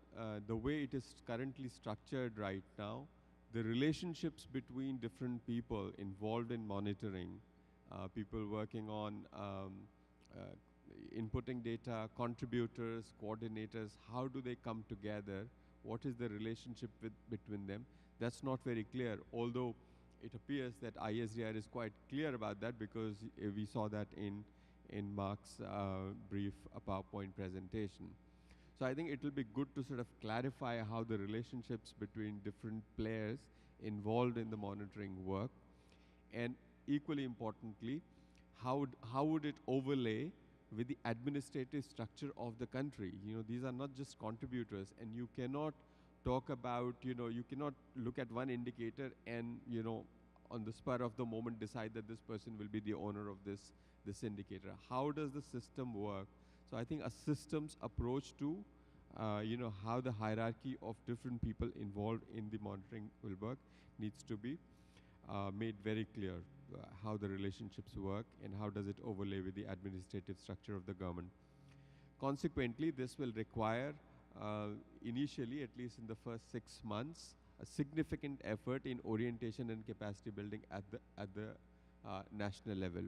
the way it is currently structured right now, the relationships between different people involved in monitoring, people working on inputting data, contributors, coordinators, how do they come together? What is the relationship between them? That's not very clear, although it appears that ISDR is quite clear about that because we saw that in Mark's brief PowerPoint presentation. So I think it will be good to sort of clarify how the relationships between different players involved in the monitoring work, and equally importantly, how would it overlay with the administrative structure of the country? These are not just contributors, and you cannot talk about, you cannot look at one indicator and, on the spur of the moment decide that this person will be the owner of this indicator. How does the system work? So I think a systems approach to, how the hierarchy of different people involved in the monitoring will work needs to be made very clear. How the relationships work and how does it overlay with the administrative structure of the government. Consequently, this will require, initially, at least in the first 6 months, a significant effort in orientation and capacity building at the national level.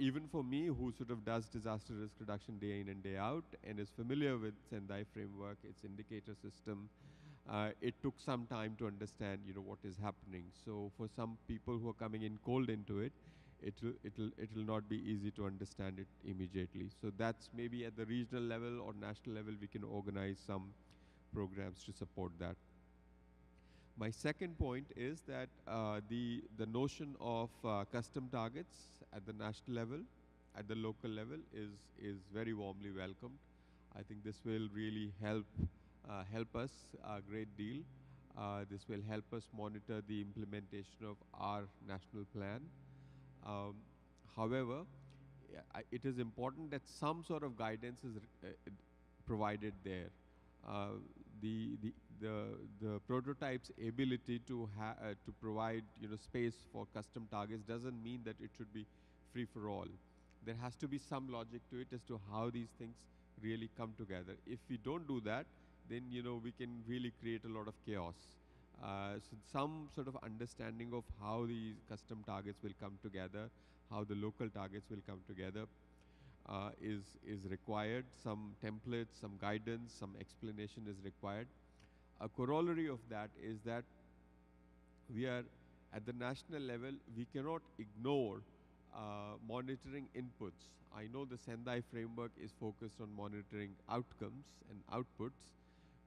Even for me, who sort of does disaster risk reduction day in and day out and is familiar with Sendai Framework, its indicator system, it took some time to understand, what is happening. So for some people who are coming in cold into it, it'll not be easy to understand it immediately. So that's maybe at the regional level or national level, we can organize some programs to support that. My second point is that the notion of custom targets at the national level, at the local level is very warmly welcomed. I think this will really help us a great deal. This will help us monitor the implementation of our national plan. However, it is important that some sort of guidance is provided there. The prototype's ability to provide space for custom targets doesn't mean that it should be free for all. There has to be some logic to it as to how these things really come together. If we don't do that, then we can really create a lot of chaos. So some sort of understanding of how these custom targets will come together, how the local targets will come together, is required. Some templates, some guidance, some explanation is required. A corollary of that is that we are at the national level, we cannot ignore monitoring inputs. I know the Sendai framework is focused on monitoring outcomes and outputs,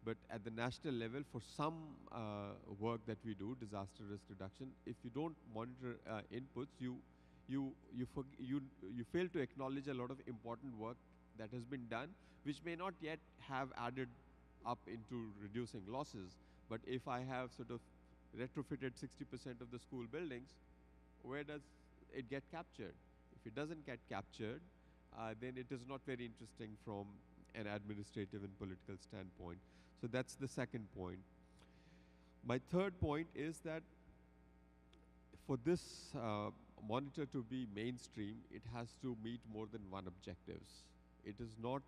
but at the national level, for some work that we do, disaster risk reduction, if you don't monitor inputs, you fail to acknowledge a lot of important work that has been done, which may not yet have added up into reducing losses. But if I have sort of retrofitted 60% of the school buildings, where does it get captured? If it doesn't get captured, then it is not very interesting from an administrative and political standpoint. So that's the second point. My third point is that for this monitor to be mainstream, it has to meet more than one objectives. It is not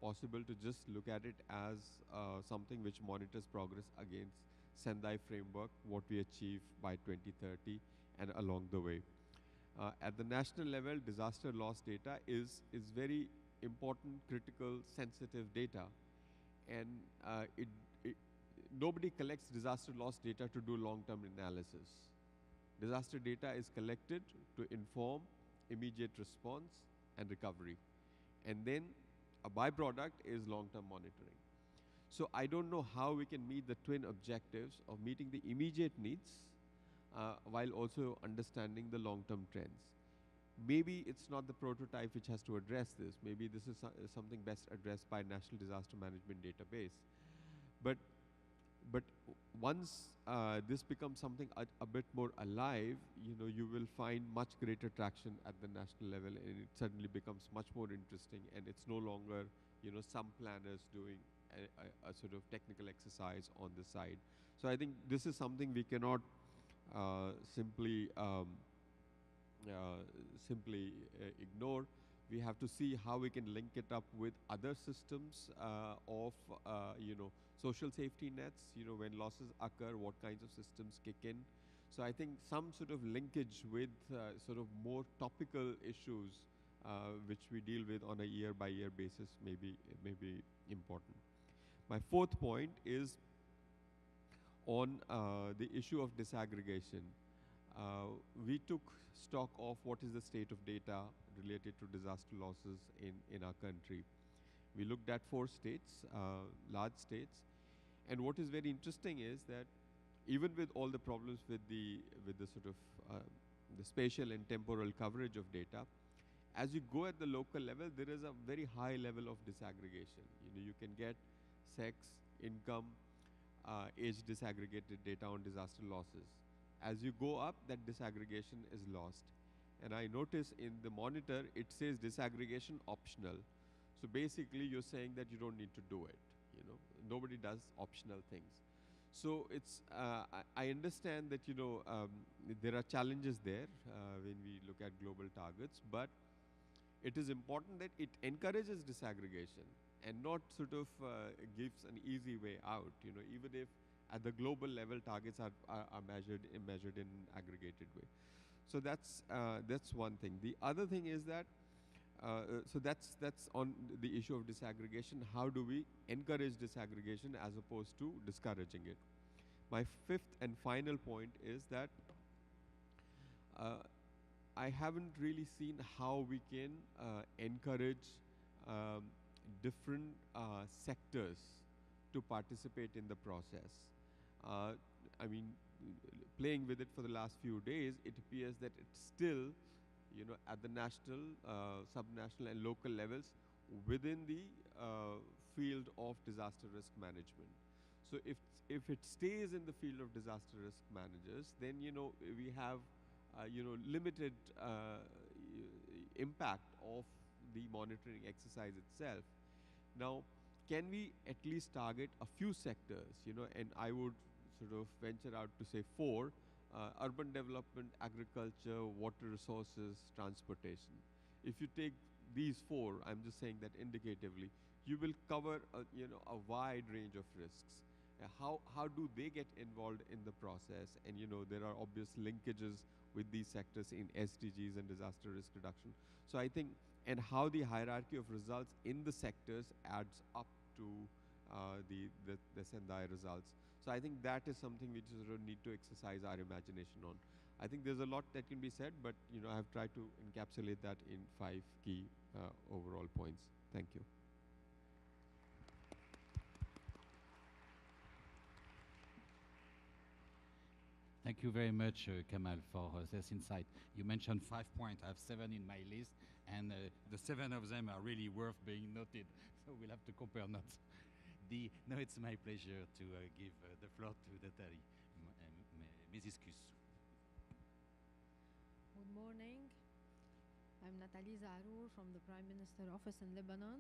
possible to just look at it as something which monitors progress against Sendai Framework, what we achieve by 2030 and along the way. At the national level, disaster loss data is very important, critical, sensitive data. And nobody collects disaster loss data to do long-term analysis. Disaster data is collected to inform immediate response and recovery. And then a byproduct is long-term monitoring. So I don't know how we can meet the twin objectives of meeting the immediate needs while also understanding the long-term trends. Maybe it's not the prototype which has to address this. Maybe this is something best addressed by National Disaster Management Database. But once this becomes something a bit more alive, you will find much greater traction at the national level, and it suddenly becomes much more interesting, and it's no longer, some planners doing a sort of technical exercise on the side. So I think this is something we cannot simply ignore. We have to see how we can link it up with other systems of, social safety nets, when losses occur, what kinds of systems kick in. So I think some sort of linkage with sort of more topical issues which we deal with on a year-by-year basis may be important. My fourth point is on the issue of disaggregation. We took stock of what is the state of data related to disaster losses in our country. We looked at 4 states, large states, and what is very interesting is that even with all the problems with the sort of the spatial and temporal coverage of data, as you go at the local level, there is a very high level of disaggregation. You can get sex, income, age disaggregated data on disaster losses. As you go up, that disaggregation is lost. And I notice in the monitor, it says disaggregation optional. So basically, you're saying that you don't need to do it. Nobody does optional things. So it's, I understand that, there are challenges there when we look at global targets, but it is important that it encourages disaggregation and not sort of gives an easy way out, even if at the global level targets are measured in aggregated way. So that's one thing. The other thing is that so that's on the issue of disaggregation. How do we encourage disaggregation as opposed to discouraging it? My fifth and final point is that I haven't really seen how we can encourage different sectors to participate in the process. I mean, playing with it for the last few days, it appears that it's still, at the national, subnational and local levels within the field of disaster risk management. So if it stays in the field of disaster risk managers, then, we have, limited impact of the monitoring exercise itself. Now, can we at least target a few sectors, and I would sort of venture out to say 4, urban development, agriculture, water resources, transportation. If you take these 4, I'm just saying that indicatively, you will cover a wide range of risks. How do they get involved in the process? And there are obvious linkages with these sectors in SDGs and disaster risk reduction. So I think, and how the hierarchy of results in the sectors adds up to the Sendai results. So I think that is something we just need to exercise our imagination on. I think there's a lot that can be said, but I have tried to encapsulate that in 5 key overall points. Thank you. Thank you very much, Kamal, for this insight. You mentioned 5 points. I have 7 in my list, and the 7 of them are really worth being noted. So we'll have to compare notes. No, it's my pleasure to give the floor to Nathalie. Mes excuses. I'm Nathalie Zarour from the Prime Minister Office in Lebanon.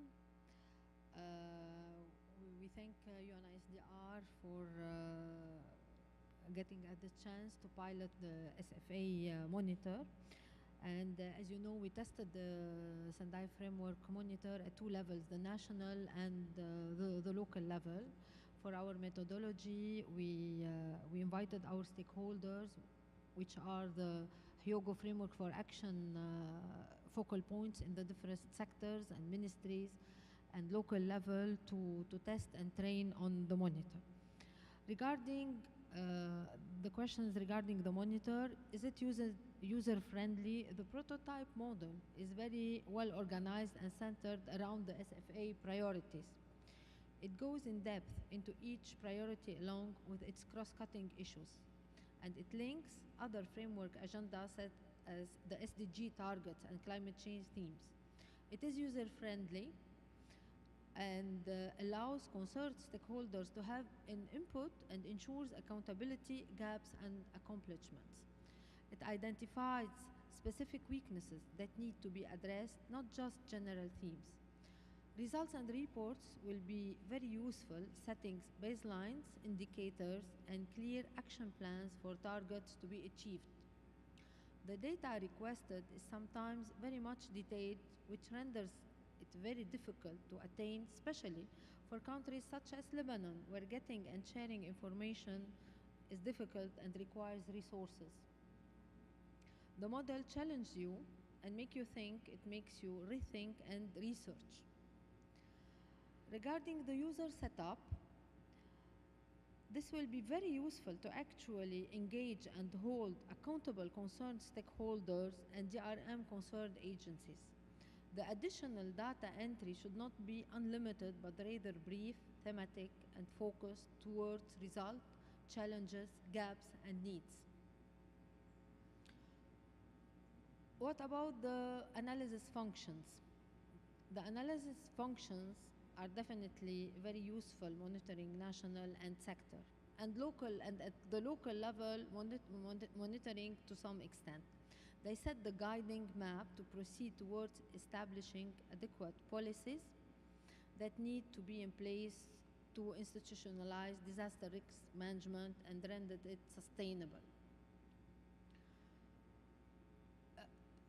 We thank UNISDR for getting us the chance to pilot the SFA monitor. And as you know, we tested the Sendai Framework Monitor at two levels, the national and the local level. For our methodology, we invited our stakeholders, which are the Hyogo Framework for Action focal points in the different sectors and ministries and local level to test and train on the monitor. Regarding the questions regarding the monitor, is it user-friendly? The prototype model is very well organized and centered around the SFA priorities. It goes in depth into each priority along with its cross-cutting issues, and it links other framework agendas such as the SDG targets and climate change themes. It is user-friendly and allows concerned stakeholders to have an input and ensures accountability, gaps, and accomplishments. It identifies specific weaknesses that need to be addressed, not just general themes. Results and reports will be very useful, setting baselines, indicators, and clear action plans for targets to be achieved. The data requested is sometimes very much detailed, which renders it very difficult to attain, especially for countries such as Lebanon, where getting and sharing information is difficult and requires resources. The model challenges you and makes you think, it makes you rethink and research. Regarding the user setup, this will be very useful to actually engage and hold accountable concerned stakeholders and DRM concerned agencies. The additional data entry should not be unlimited, but rather brief, thematic, and focused towards results, challenges, gaps, and needs. What about the analysis functions? The analysis functions are definitely very useful monitoring national and sector, and local, and at the local level monitoring to some extent. They set the guiding map to proceed towards establishing adequate policies that need to be in place to institutionalize disaster risk management and render it sustainable.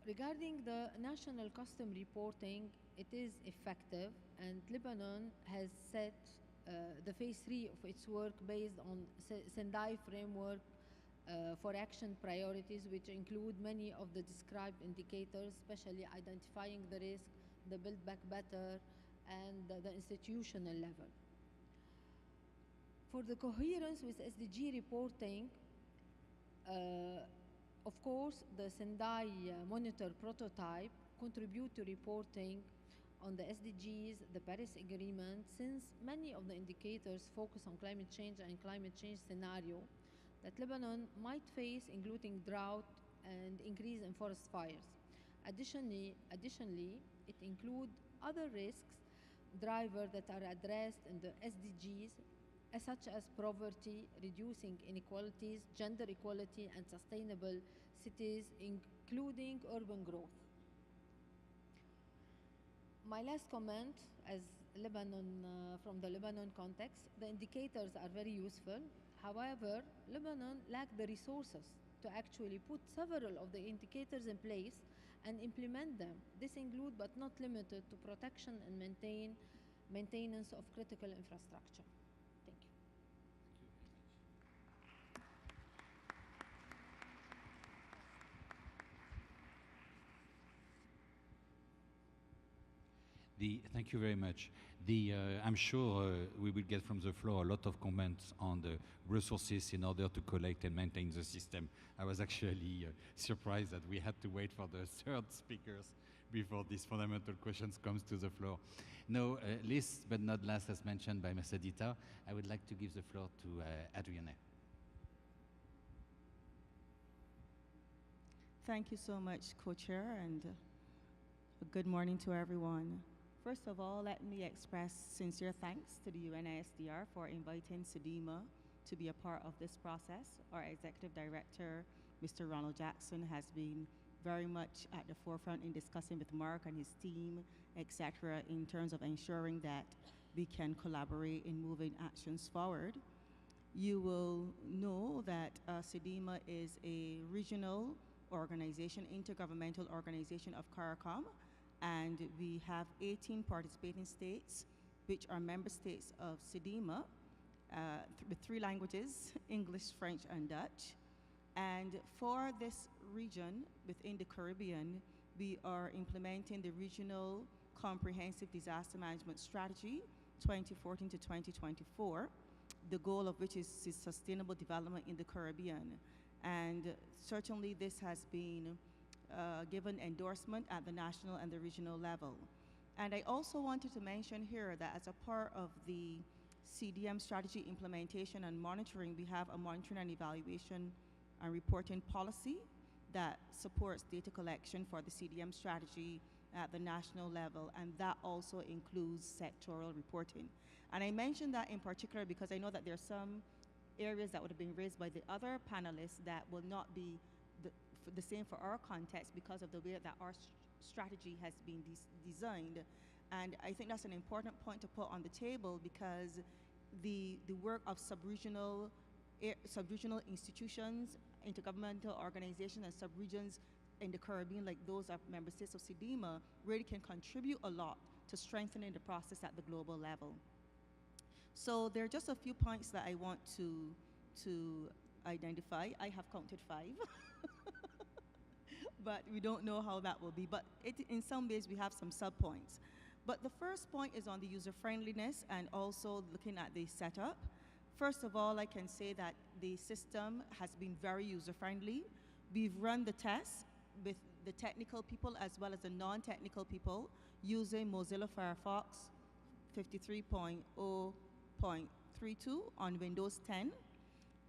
Regarding the national custom reporting, it is effective, and Lebanon has set the phase 3 of its work based on Sendai Framework for Action priorities, which include many of the described indicators, especially identifying the risk, the Build Back Better, and the institutional level. For the coherence with SDG reporting, of course, the Sendai Monitor prototype contribute to reporting on the SDGs, the Paris Agreement, since many of the indicators focus on climate change and climate change scenario that Lebanon might face, including drought and increase in forest fires. Additionally, it includes other risks drivers that are addressed in the SDGs, such as poverty, reducing inequalities, gender equality, and sustainable cities, including urban growth. My last comment, as Lebanon, from the Lebanon context, the indicators are very useful. However, Lebanon lacks the resources to actually put several of the indicators in place and implement them. This includes, but not limited to, protection and maintenance of critical infrastructure. Thank you. Thank you very much. I'm sure we will get from the floor a lot of comments on the resources in order to collect and maintain the system. I was actually surprised that we had to wait for the third speakers before these fundamental questions comes to the floor. Now, last but not last, as mentioned by Metadata, I would like to give the floor to Adrienne. Thank you so much, Co-Chair, and good morning to everyone. First of all, let me express sincere thanks to the UNISDR for inviting SEDIMA to be a part of this process. Our Executive Director, Mr. Ronald Jackson, has been very much at the forefront in discussing with Mark and his team, etc., in terms of ensuring that we can collaborate in moving actions forward. You will know that SEDIMA is a regional organization, intergovernmental organization of CARICOM, and we have 18 participating states, which are member states of SEDIMA, with 3 languages, English, French, and Dutch. And for this region within the Caribbean, we are implementing the Regional Comprehensive Disaster Management Strategy 2014 to 2024, the goal of which is sustainable development in the Caribbean. And certainly this has been given endorsement at the national and the regional level. And I also wanted to mention here that as a part of the CDM strategy implementation and monitoring, we have a monitoring and evaluation and reporting policy that supports data collection for the CDM strategy at the national level, and that also includes sectoral reporting. And I mentioned that in particular because I know that there are some areas that would have been raised by the other panelists that will not be the same for our context because of the way that our strategy has been designed. And I think that's an important point to put on the table because the work of sub-regional institutions, intergovernmental organizations, and sub-regions in the Caribbean, like those of member states of SEDIMA, really can contribute a lot to strengthening the process at the global level. So there are just a few points that I want to identify. I have counted 5, but we don't know how that will be. But in some ways, we have some sub-points. But the first point is on the user-friendliness and also looking at the setup. First of all, I can say that the system has been very user-friendly. We've run the tests with the technical people as well as the non-technical people using Mozilla Firefox 53.0.32 on Windows 10,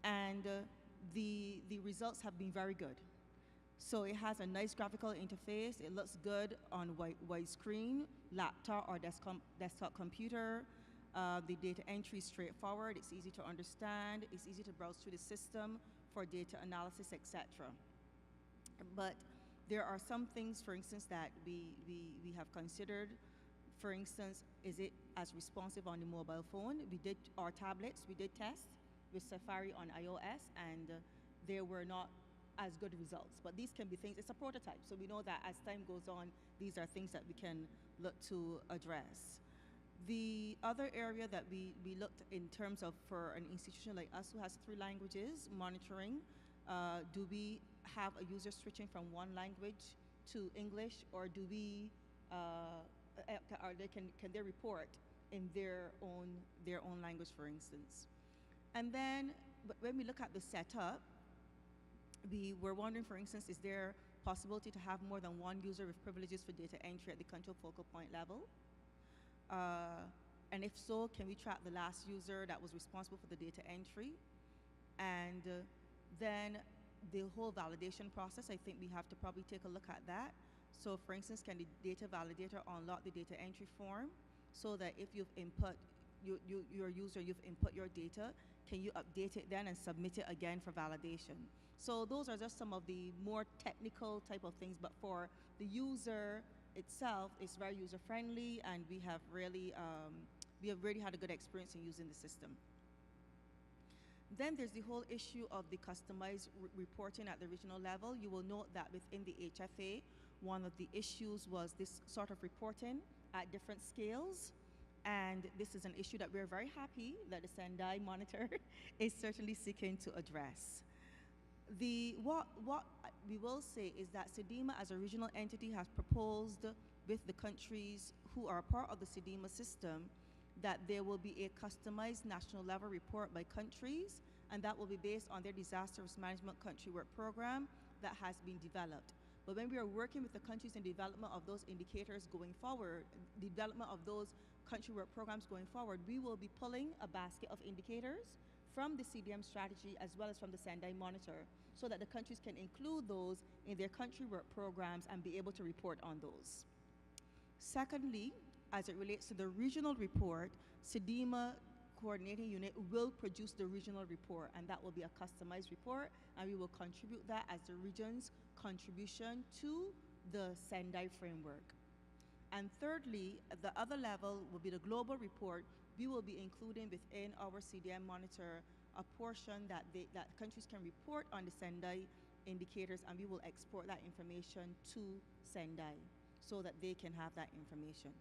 and the results have been very good. So it has a nice graphical interface. It looks good on widescreen, laptop or desktop computer. The data entry is straightforward. It's easy to understand. It's easy to browse through the system for data analysis, etc. But there are some things, for instance, that we have considered. For instance, is it as responsive on the mobile phone? Our tablets, we did test with Safari on iOS, and there were not as good results. But these can be things, it's a prototype, so we know that as time goes on, these are things that we can look to address. The other area that we looked in terms of for an institution like us who has 3 languages, monitoring, do we have a user switching from one language to English, or do we, can they report in their own language, for instance? And then, when we look at the setup, we were wondering, for instance, is there possibility to have more than one user with privileges for data entry at the control focal point level? And if so, can we track the last user that was responsible for the data entry? And then the whole validation process, I think we have to probably take a look at that. So for instance, can the data validator unlock the data entry form so that if you've input, your user, you've input your data, can you update it then and submit it again for validation? So those are just some of the more technical type of things, but for the user itself, it's very user-friendly, and we have really had a good experience in using the system. Then there's the whole issue of the customized reporting at the regional level. You will note that within the HFA, one of the issues was this sort of reporting at different scales. And this is an issue that we're very happy that the Sendai Monitor is certainly seeking to address. What we will say is that SEDIMA as a regional entity has proposed with the countries who are part of the SEDIMA system that there will be a customized national level report by countries, and that will be based on their disaster risk management country work program that has been developed. But when we are working with the countries in development of those indicators going forward, development of those country work programs going forward, we will be pulling a basket of indicators from the CDM strategy as well as from the Sendai Monitor so that the countries can include those in their country work programs and be able to report on those. Secondly, as it relates to the regional report, SEDIMA coordinating unit will produce the regional report, and that will be a customized report, and we will contribute that as the region's contribution to the Sendai framework. And thirdly, at the other level will be the global report. We will be including within our CDM monitor a portion that countries can report on the Sendai indicators, and we will export that information to Sendai so that they can have that information.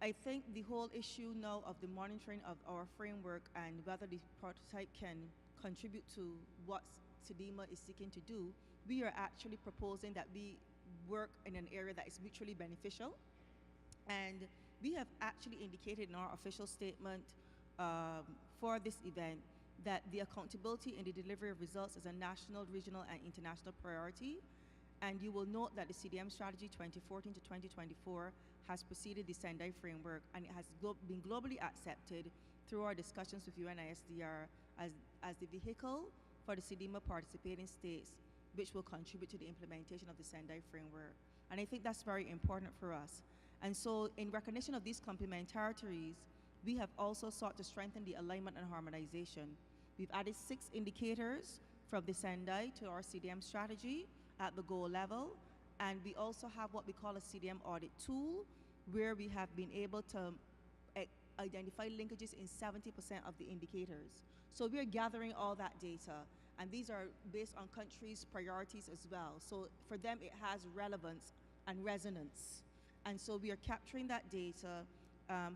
I think the whole issue now of the monitoring of our framework and whether the prototype can contribute to what SEDIMA is seeking to do, we are actually proposing that we work in an area that is mutually beneficial. And we have actually indicated in our official statement for this event that the accountability in the delivery of results is a national, regional, and international priority. And you will note that the CDM strategy 2014 to 2024 has preceded the Sendai framework, and it has been globally accepted through our discussions with UNISDR as the vehicle for the SEDIMA participating states, which will contribute to the implementation of the Sendai framework. And I think that's very important for us. And so in recognition of these complementarities, we have also sought to strengthen the alignment and harmonization. We've added 6 indicators from the Sendai to our CDM strategy at the goal level. And we also have what we call a CDM audit tool, where we have been able to identify linkages in 70% of the indicators. So we're gathering all that data, and these are based on countries' priorities as well. So for them, it has relevance and resonance. And so we are capturing that data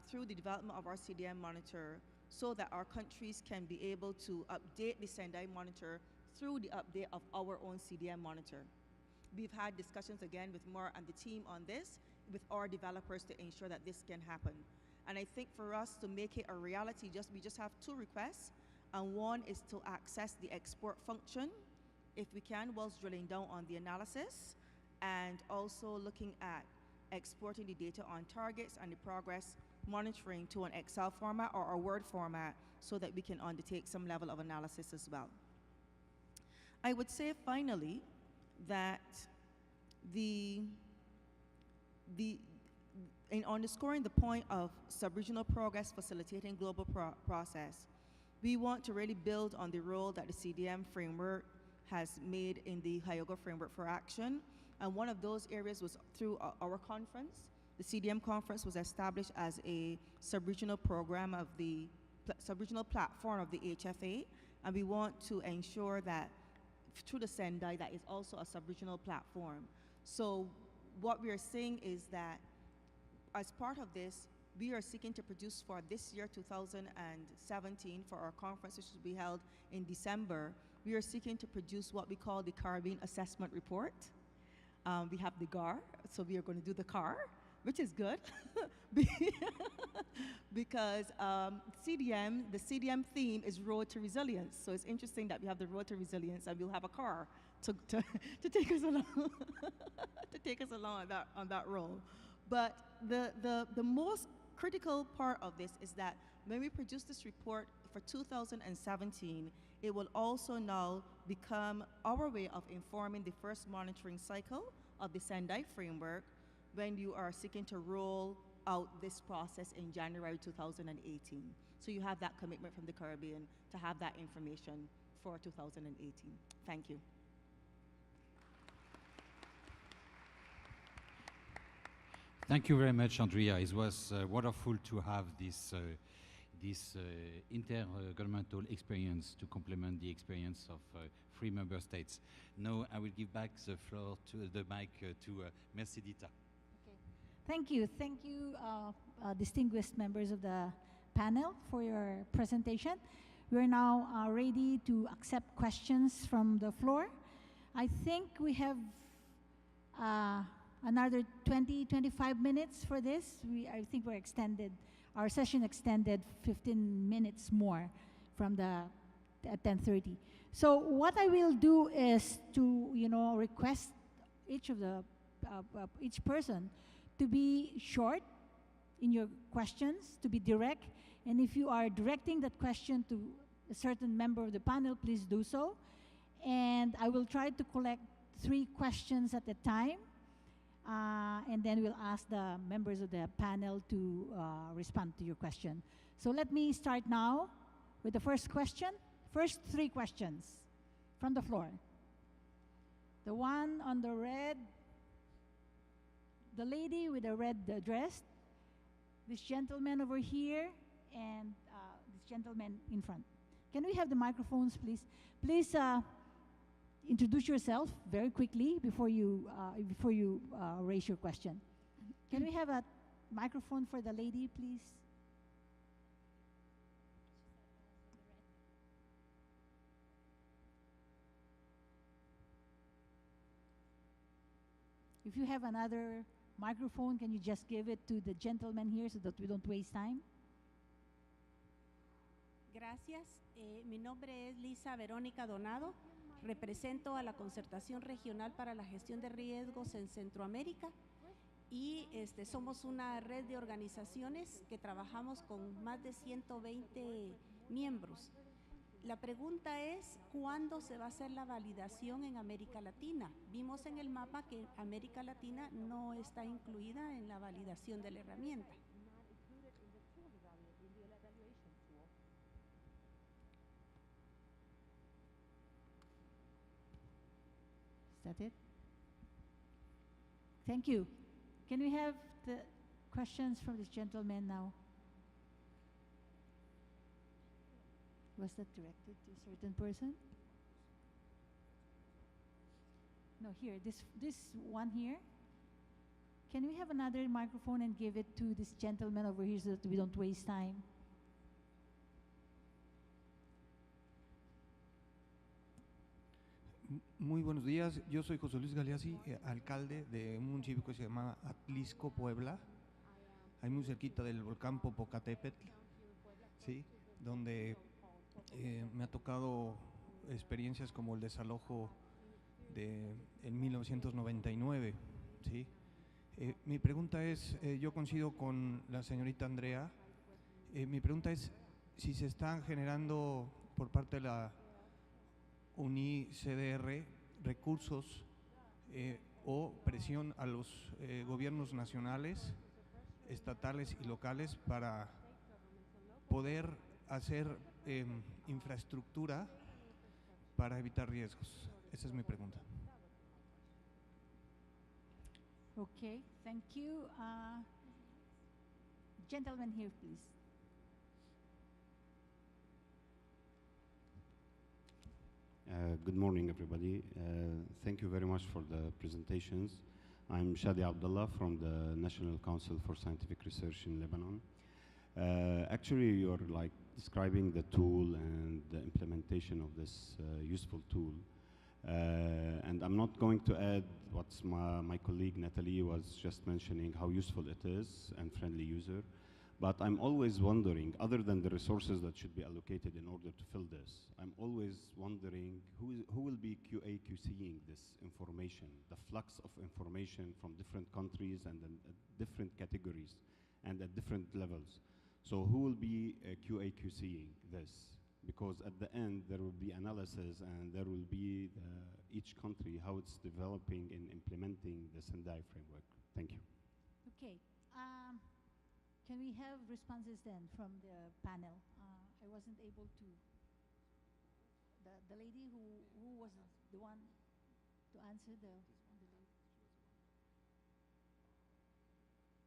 through the development of our CDM monitor so that our countries can be able to update the Sendai monitor through the update of our own CDM monitor. We've had discussions again with Mark and the team on this, with our developers, to ensure that this can happen. And I think for us to make it a reality, we just have 2 requests. And one is to access the export function, if we can, whilst drilling down on the analysis, and also looking at exporting the data on targets and the progress monitoring to an Excel format or a Word format so that we can undertake some level of analysis as well. I would say finally that in underscoring the point of sub-regional progress facilitating global process, we want to really build on the role that the CDM framework has made in the Hyogo Framework for Action. And one of those areas was through our conference. The CDM conference was established as a sub-regional program of the sub-regional platform of the HFA. And we want to ensure that through the Sendai, that is also a sub-regional platform. So what we are saying is that as part of this, we are seeking to produce for this year, 2017, for our conference, which will be held in December, we are seeking to produce what we call the Caribbean Assessment Report. We have the GAR, so we are going to do the CAR, which is good, because the CDM theme is Road to Resilience. So it's interesting that we have the Road to Resilience, and we'll have a CAR to take us along, to take us along on that road. But the most critical part of this is that when we produce this report for 2017, it will also now become our way of informing the first monitoring cycle of the Sendai framework when you are seeking to roll out this process in January 2018. So you have that commitment from the Caribbean to have that information for 2018. Thank you. Thank you very much, Andrea. It was wonderful to have this intergovernmental experience to complement the experience of 3 member states. Now I will give back the floor to the mic to Metadata. Okay. Thank you, distinguished members of the panel, for your presentation. We are now ready to accept questions from the floor. I think we have another 20-25 minutes for this. I think we're extended. Our session extended 15 minutes more from the 10:30. So what I will do is to request each person to be short in your questions, to be direct, and if you are directing that question to a certain member of the panel, please do so. And I will try to collect 3 questions at a time. And then we'll ask the members of the panel to respond to your question. So let me start now with the first question. First three questions from the floor. The one on the red, the lady with the red dress, this gentleman over here, and this gentleman in front. Can we have the microphones, please? Please introduce yourself very quickly before you raise your question. Can we have a microphone for the lady, please? If you have another microphone, can you just give it to the gentleman here so that we don't waste time? Gracias. Mi nombre es Lisa Verónica Donado. Represento a la Concertación Regional para la Gestión de Riesgos en Centroamérica y somos una red de organizaciones que trabajamos con más de 120 miembros. La pregunta es, ¿cuándo se va a hacer la validación en América Latina? Vimos en el mapa que América Latina no está incluida en la validación de la herramienta. Is that it? Thank you. Can we have the questions from this gentleman now? Was that directed to a certain person? No, here, this one here. Can we have another microphone and give it to this gentleman over here so that we don't waste time? Muy buenos días, yo soy José Luis Galeazzi, alcalde de un municipio que se llama Atlisco, Puebla, ahí muy cerquita del volcán Popocatépetl, ¿sí? Donde me ha tocado experiencias como el desalojo en 1999, ¿sí? Mi pregunta es, yo coincido con la señorita Andrea, mi pregunta es si se están generando por parte de la UNI-CDR recursos o presión a los gobiernos nacionales, estatales y locales para poder hacer infraestructura para evitar riesgos. Esa es mi pregunta. Okay, thank you. Gentleman here, please. Good morning, everybody. Thank you very much for the presentations. I'm Shadi Abdullah from the National Council for Scientific Research in Lebanon. Actually, you're like describing the tool and the implementation of this useful tool. And I'm not going to add what my colleague Natalie was just mentioning, how useful it is and friendly user. But I'm always wondering, other than the resources that should be allocated in order to fill this, I'm always wondering who will be QA QCing this information, the flux of information from different countries and different categories and at different levels. So who will be QA QCing this? Because at the end there will be analysis and there will be each country how it's developing in implementing the Sendai framework. Thank you. Okay. Can we have responses then from the panel? I wasn't able to. The lady who was the one to answer the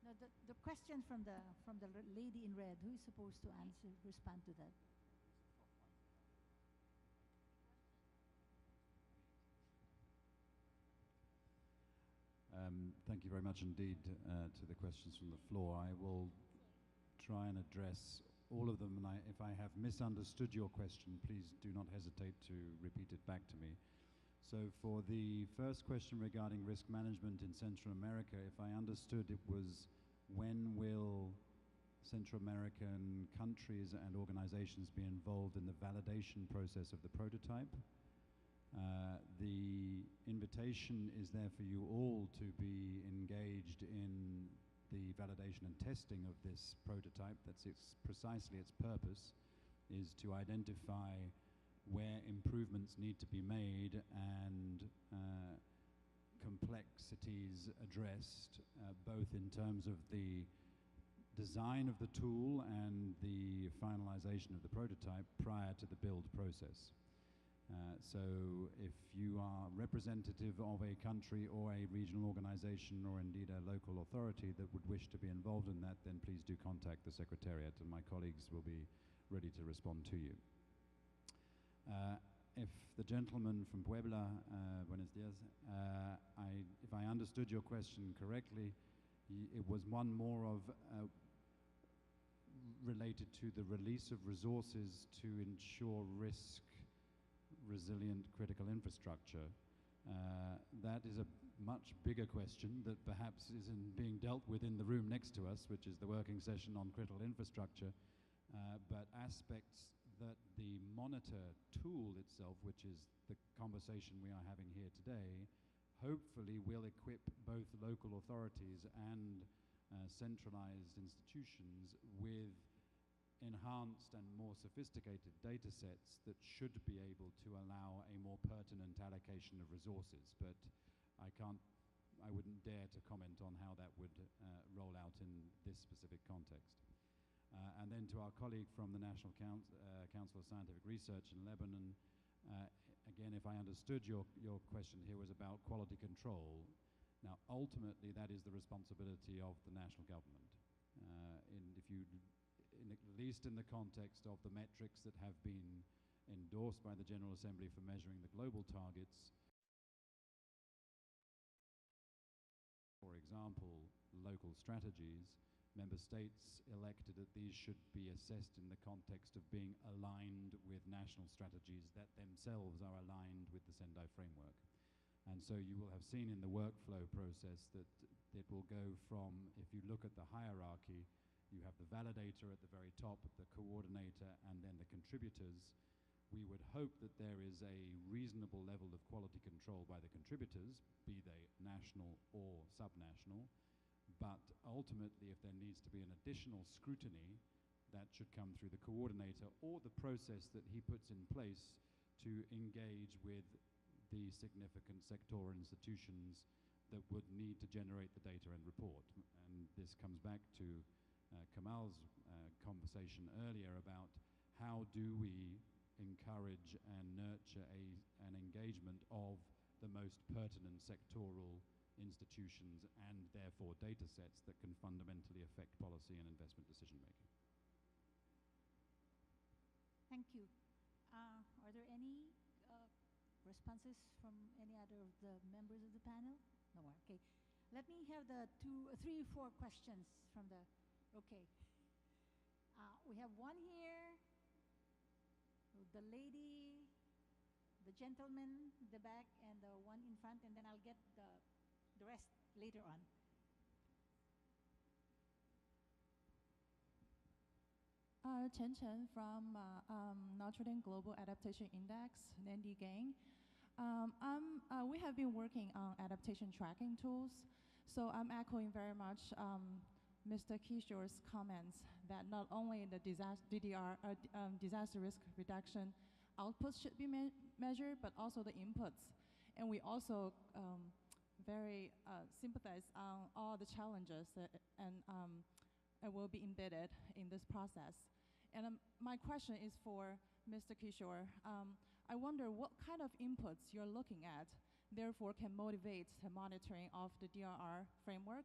no, the question from the lady in red. Who is supposed to respond to that? Thank you very much indeed to the questions from the floor. I will try and address all of them, and if I have misunderstood your question, please do not hesitate to repeat it back to me. So for the first question regarding risk management in Central America, if I understood, it was when will Central American countries and organizations be involved in the validation process of the prototype? The invitation is there for you all to be engaged in the validation and testing of this prototype. That's precisely its purpose, is to identify where improvements need to be made and complexities addressed, both in terms of the design of the tool and the finalization of the prototype prior to the build process. So if you are representative of a country or a regional organization or indeed a local authority that would wish to be involved in that, then please do contact the Secretariat and my colleagues will be ready to respond to you. If the gentleman from Puebla, buenos dias, if I understood your question correctly, it was one more of related to the release of resources to ensure resilient critical infrastructure. That is a much bigger question that perhaps isn't being dealt with in the room next to us, which is the working session on critical infrastructure, but aspects that the monitor tool itself, which is the conversation we are having here today, hopefully will equip both local authorities and centralized institutions with enhanced and more sophisticated data sets that should be able to allow a more pertinent allocation of resources. But I wouldn't dare to comment on how that would roll out in this specific context. And then to our colleague from the National Council of Scientific Research in Lebanon, again, if I understood your question here was about quality control. Now, ultimately, that is the responsibility of the national government. At least in the context of the metrics that have been endorsed by the General Assembly for measuring the global targets, for example, local strategies, member states elected that these should be assessed in the context of being aligned with national strategies that themselves are aligned with the Sendai Framework. And so you will have seen in the workflow process that it will go from, if you look at the hierarchy, you have the validator at the very top, the coordinator, and then the contributors. We would hope that there is a reasonable level of quality control by the contributors, be they national or subnational, but ultimately if there needs to be an additional scrutiny, that should come through the coordinator or the process that he puts in place to engage with the significant sectoral institutions that would need to generate the data and report. And this comes back to Kamal's conversation earlier about how do we encourage and nurture an engagement of the most pertinent sectoral institutions and therefore data sets that can fundamentally affect policy and investment decision making. Thank you. Are there any responses from any other of the members of the panel? No more. Okay. Let me have the 4 questions from the. Okay. We have one here, the lady, the gentleman in the back, and the one in front, and then I'll get the rest later on. Chen Chen from Notre Dame Global Adaptation Index, Nandy Gang. We have been working on adaptation tracking tools, so I'm echoing very much Mr. Kishore's comments that not only the disaster risk reduction outputs should be measured, but also the inputs. And we also very sympathize on all the challenges and will be embedded in this process. And my question is for Mr. Kishore. I wonder what kind of inputs you're looking at, therefore can motivate the monitoring of the DRR framework,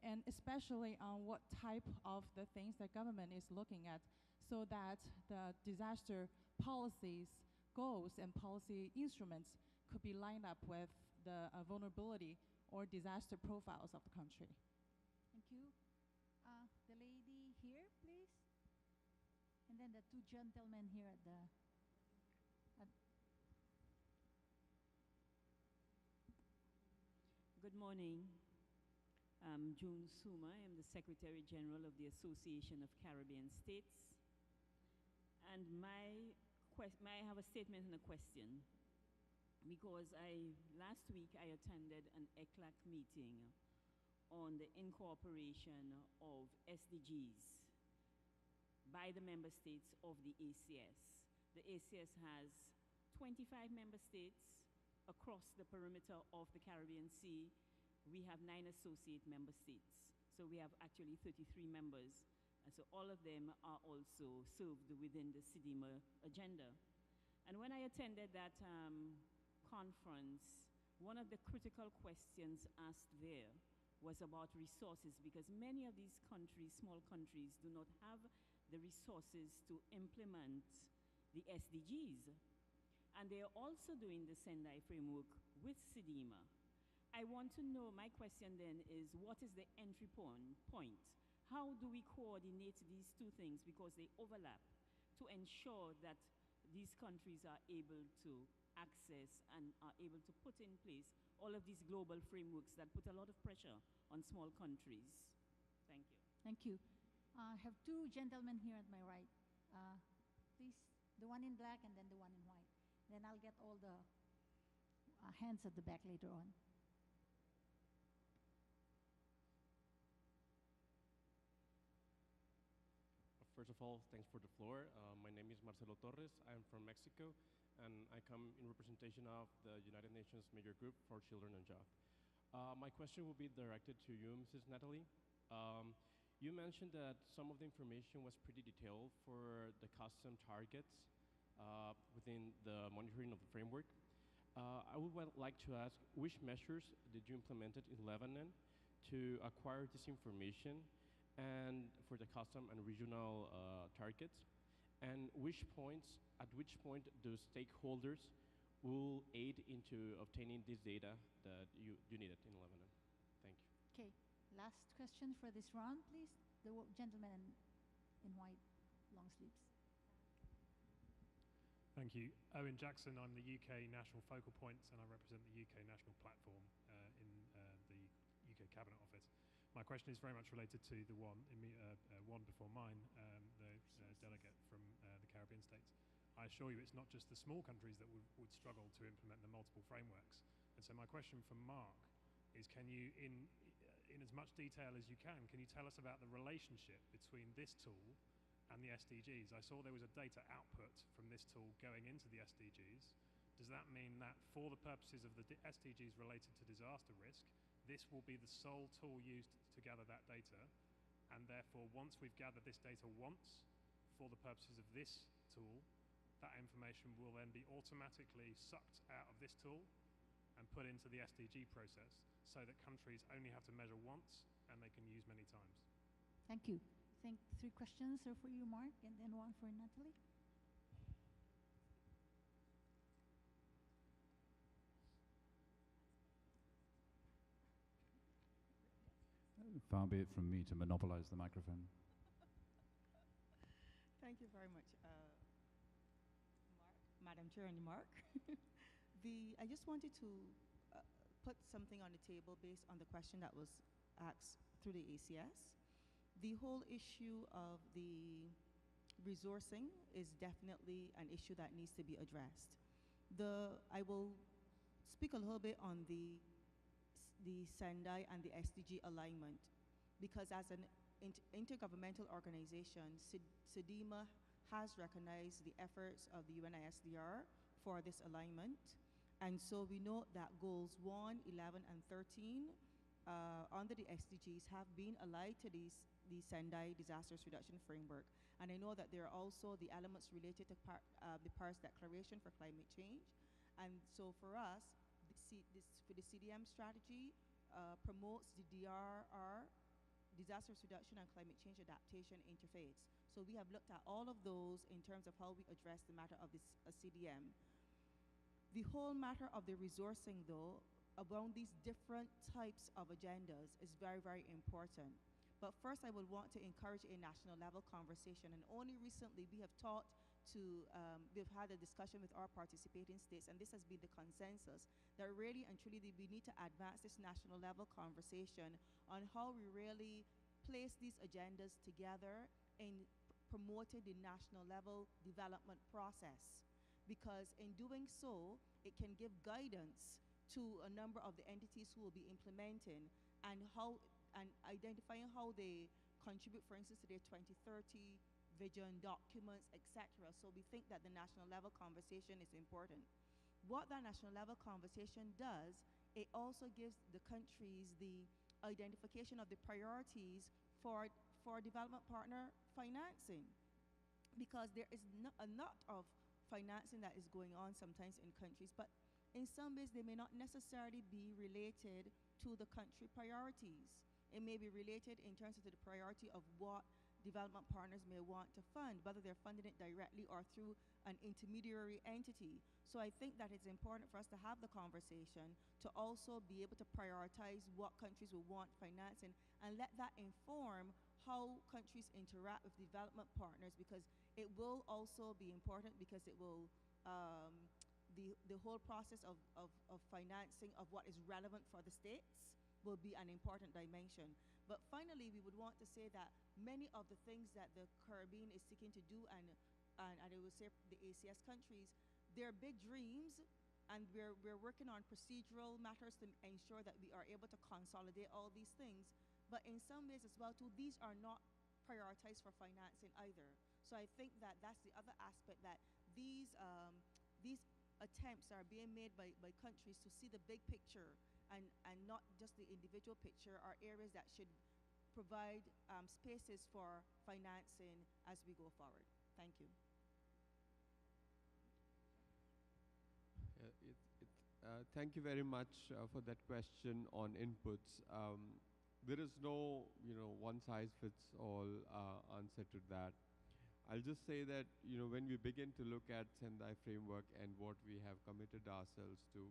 and especially on what type of the things that government is looking at so that the disaster policies, goals, and policy instruments could be lined up with the vulnerability or disaster profiles of the country. Thank you. The lady here, please. And then the 2 gentlemen here at the... Good morning. I'm June Suma. I'm the Secretary General of the Association of Caribbean States. And I have a statement and a question, because last week I attended an ECLAC meeting on the incorporation of SDGs by the member states of the ACS. The ACS has 25 member states across the perimeter of the Caribbean Sea. We have 9 associate member states. So we have actually 33 members And so all of them are also served within the SDMA agenda. And when I attended that conference, one of the critical questions asked there was about resources, because many of these countries, small countries, do not have the resources to implement the SDGs. And they are also doing the Sendai framework with SDMA. I want to know, my question then is, what is the entry point? How do we coordinate these two things, because they overlap, to ensure that these countries are able to access and are able to put in place all of these global frameworks that put a lot of pressure on small countries? Thank you. Thank you. I have two gentlemen here at my right. Please, the one in black and then the one in white. Then I'll get all the hands at the back later on. First of all, thanks for the floor. My name is Marcelo Torres. I'm from Mexico, and I come in representation of the United Nations Major Group for Children and Youth. My question will be directed to you, Mrs. Natalie. You mentioned that some of the information was pretty detailed for the custom targets within the monitoring of the framework. I would like to ask, which measures did you implement in Lebanon to acquire this information and for the custom and regional targets? And at which point do stakeholders will aid into obtaining this data that you needed in Lebanon? Thank you. Okay, last question for this round, please. The gentleman in white, long sleeves. Thank you. Owen Jackson, I'm the UK National Focal Points, and I represent the UK National Platform in the UK Cabinet Office. My question is very much related to the one before mine, the delegate from the Caribbean states. I assure you it's not just the small countries that would struggle to implement the multiple frameworks. And so my question for Mark is, can you, in as much detail as you can you tell us about the relationship between this tool and the SDGs? I saw there was a data output from this tool going into the SDGs. Does that mean that for the purposes of the SDGs related to disaster risk, this will be the sole tool used to gather that data, and therefore once we've gathered this data once for the purposes of this tool, that information will then be automatically sucked out of this tool and put into the SDG process, so that countries only have to measure once and they can use many times? Thank you. I think 3 questions are for you, Mark, and then 1 for Natalie. Far be it from me to monopolize the microphone. Thank you very much, Madam Chair and Mark. I just wanted to put something on the table based on the question that was asked through the ACS. The whole issue of the resourcing is definitely an issue that needs to be addressed. I will speak a little bit on the Sendai and the SDG alignment, because as an intergovernmental organization, SDMA has recognized the efforts of the UNISDR for this alignment. And so we know that goals 1, 11, and 13 under the SDGs have been allied to the Sendai Disasters Reduction Framework. And I know that there are also the elements related to the Paris Declaration for Climate Change. And so for us, the CDM strategy promotes the DRR, Disasters Reduction and Climate Change Adaptation interface. So we have looked at all of those in terms of how we address the matter of this CDM. The whole matter of the resourcing, though, around these different types of agendas is very, very important. But first, I would want to encourage a national level conversation. And only recently we have we've had a discussion with our participating states, and this has been the consensus, that really and truly we need to advance this national level conversation on how we really place these agendas together in promoting the national level development process. Because in doing so, it can give guidance to a number of the entities who will be implementing and identifying how they contribute, for instance, to their 2030 vision documents, etc. So we think that the national level conversation is important. What that national level conversation does, it also gives the countries the identification of the priorities for for development partner financing, because there is a lot of financing that is going on sometimes in countries, but in some ways they may not necessarily be related to the country priorities. It may be related in terms of the priority of what development partners may want to fund, whether they're funding it directly or through an intermediary entity. So I think that it's important for us to have the conversation to also be able to prioritize what countries will want financing and let that inform how countries interact with development partners, because it will also be important, because it will the whole process of financing of what is relevant for the states will be an important dimension. But finally, we would want to say that many of the things that the Caribbean is seeking to do, and I would say the ACS countries, they're big dreams, and we're working on procedural matters to ensure that we are able to consolidate all these things. But in some ways as well too, these are not prioritized for financing either. So I think that that's the other aspect, that these attempts are being made by countries to see the big picture and not just the individual picture, are areas that should provide spaces for financing as we go forward. Thank you. Thank you very much for that question on inputs. There is no, one-size-fits-all answer to that. I'll just say that, when we begin to look at Sendai Framework and what we have committed ourselves to,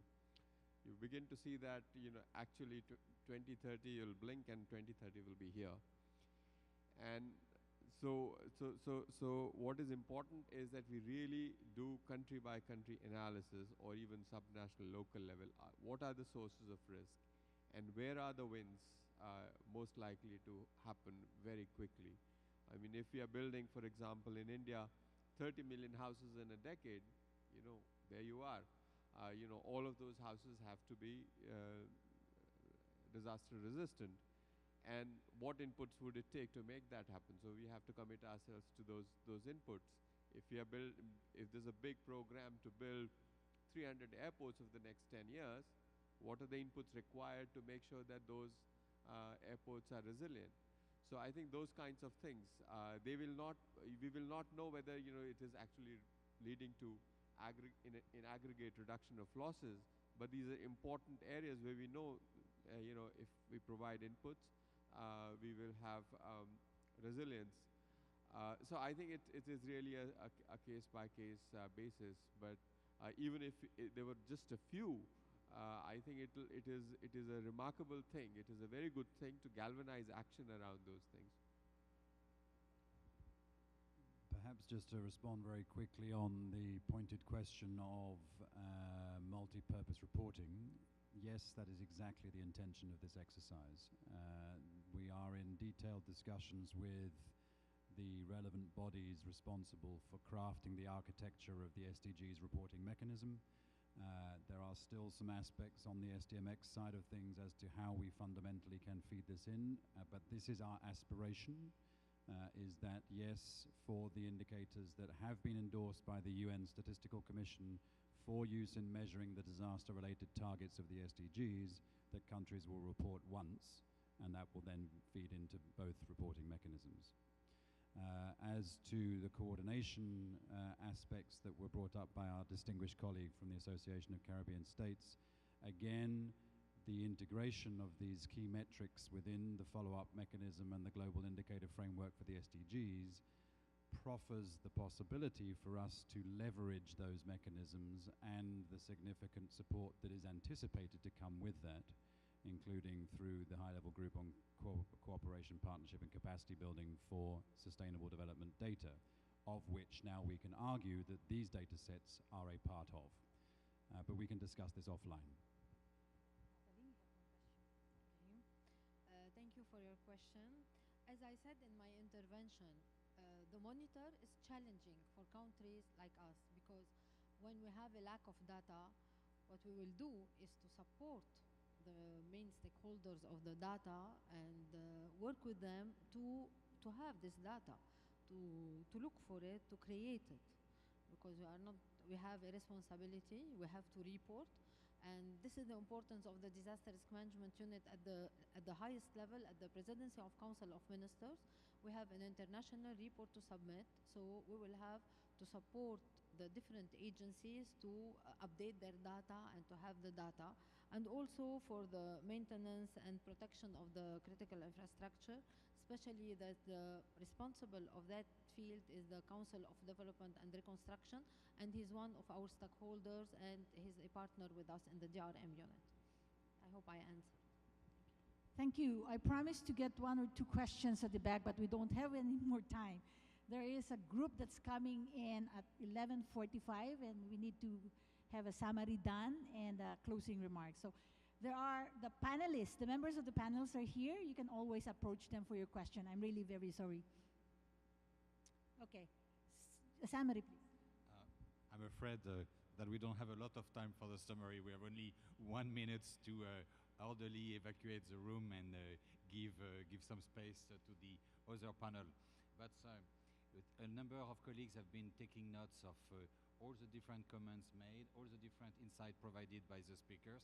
you begin to see that, actually 2030 you'll blink and 2030 will be here. And so what is important is that we really do country by country analysis, or even subnational local level. What are the sources of risk, and where are the wins most likely to happen very quickly? I mean, if we are building, for example, in India, 30 million houses in a decade, there you are. All of those houses have to be disaster resistant. And what inputs would it take to make that happen? So we have to commit ourselves to those inputs. If there's a big program to build 300 airports over the next 10 years, what are the inputs required to make sure that those airports are resilient? So I think those kinds of things, we will not know whether it is actually leading to in aggregate reduction of losses, but these are important areas where we know, if we provide inputs, we will have resilience. So I think it is really a case-by-case basis. But even if there were just a few, I think it is a remarkable thing. It is a very good thing to galvanize action around those things. Perhaps just to respond very quickly on the pointed question of multi-purpose reporting. Yes, that is exactly the intention of this exercise. We are in detailed discussions with the relevant bodies responsible for crafting the architecture of the SDGs reporting mechanism. There are still some aspects on the SDMX side of things as to how we fundamentally can feed this in, but this is our aspiration, is that yes, for the indicators that have been endorsed by the UN Statistical Commission for use in measuring the disaster-related targets of the SDGs, that countries will report once, and that will then feed into both reporting mechanisms. As to the coordination aspects that were brought up by our distinguished colleague from the Association of Caribbean States, again, the integration of these key metrics within the follow-up mechanism and the global indicator framework for the SDGs proffers the possibility for us to leverage those mechanisms and the significant support that is anticipated to come with that, including through the high-level group on cooperation, partnership and capacity building for sustainable development data, of which now we can argue that these data sets are a part of. But we can discuss this offline. Thank you for your question. As I said in my intervention, the monitor is challenging for countries like us, because when we have a lack of data, what we will do is to support the main stakeholders of the data and work with them to have this data, to look for it, to create it, because we have a responsibility, we have to report. And this is the importance of the Disaster Risk Management Unit at the highest level, at the Presidency of Council of Ministers, we have an international report to submit, so we will have to support the different agencies to update their data and to have the data, and also for the maintenance and protection of the critical infrastructure, especially that the responsible of that field is the Council of Development and Reconstruction, and he's one of our stakeholders and he's a partner with us in the DRM unit. I hope I answered. Thank you. I promised to get one or two questions at the back, but we don't have any more time. There is a group that's coming in at 11:45, and we need to have a summary done and closing remarks. So there are the panelists. The members of the panels are here. You can always approach them for your question. I'm really very sorry. Okay. A summary, please. I'm afraid that we don't have a lot of time for the summary. We have only 1 minute to orderly evacuate the room and give some space to the other panel. But a number of colleagues have been taking notes of all the different comments made, all the different insights provided by the speakers,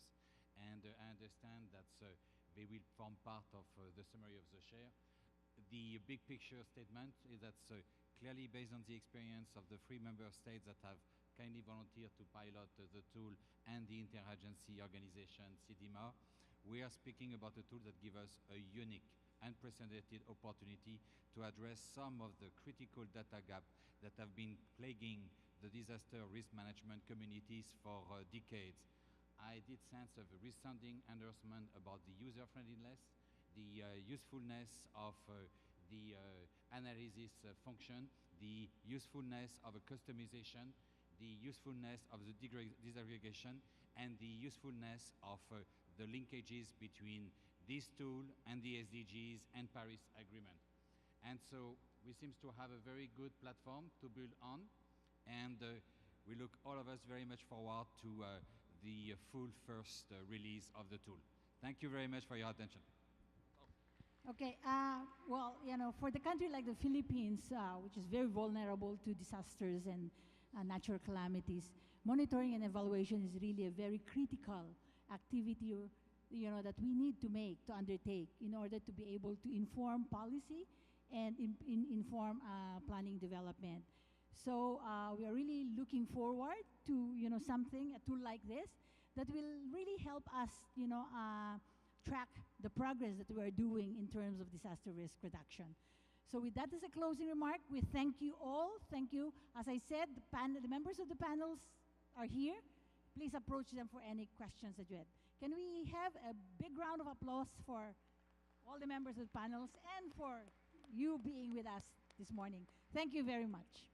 and I understand that they will form part of the summary of the share. The big picture statement is that clearly based on the experience of the 3 member states that have kindly volunteered to pilot the tool and the interagency organization CDMA, we are speaking about a tool that gives us a unique, unprecedented opportunity to address some of the critical data gaps that have been plaguing the disaster risk management communities for decades. I did sense of a resounding endorsement about the user-friendliness, the usefulness of the analysis function, the usefulness of a customization, the usefulness of the disaggregation, and the usefulness of the linkages between this tool and the SDGs and Paris Agreement. And so we seem to have a very good platform to build on, and we look, all of us, very much forward to the full first release of the tool. Thank you very much for your attention. Okay, well, you know, for the country like the Philippines, which is very vulnerable to disasters and natural calamities, monitoring and evaluation is really a very critical activity, you know, that we need to undertake in order to be able to inform policy and inform planning development. So we are really looking forward to, you know, something, a tool like this that will really help us, you know, track the progress that we are doing in terms of disaster risk reduction. So with that as a closing remark, we thank you all. Thank you. As I said, the members of the panels are here. Please approach them for any questions that you had. Can we have a big round of applause for all the members of the panels and for you being with us this morning? Thank you very much.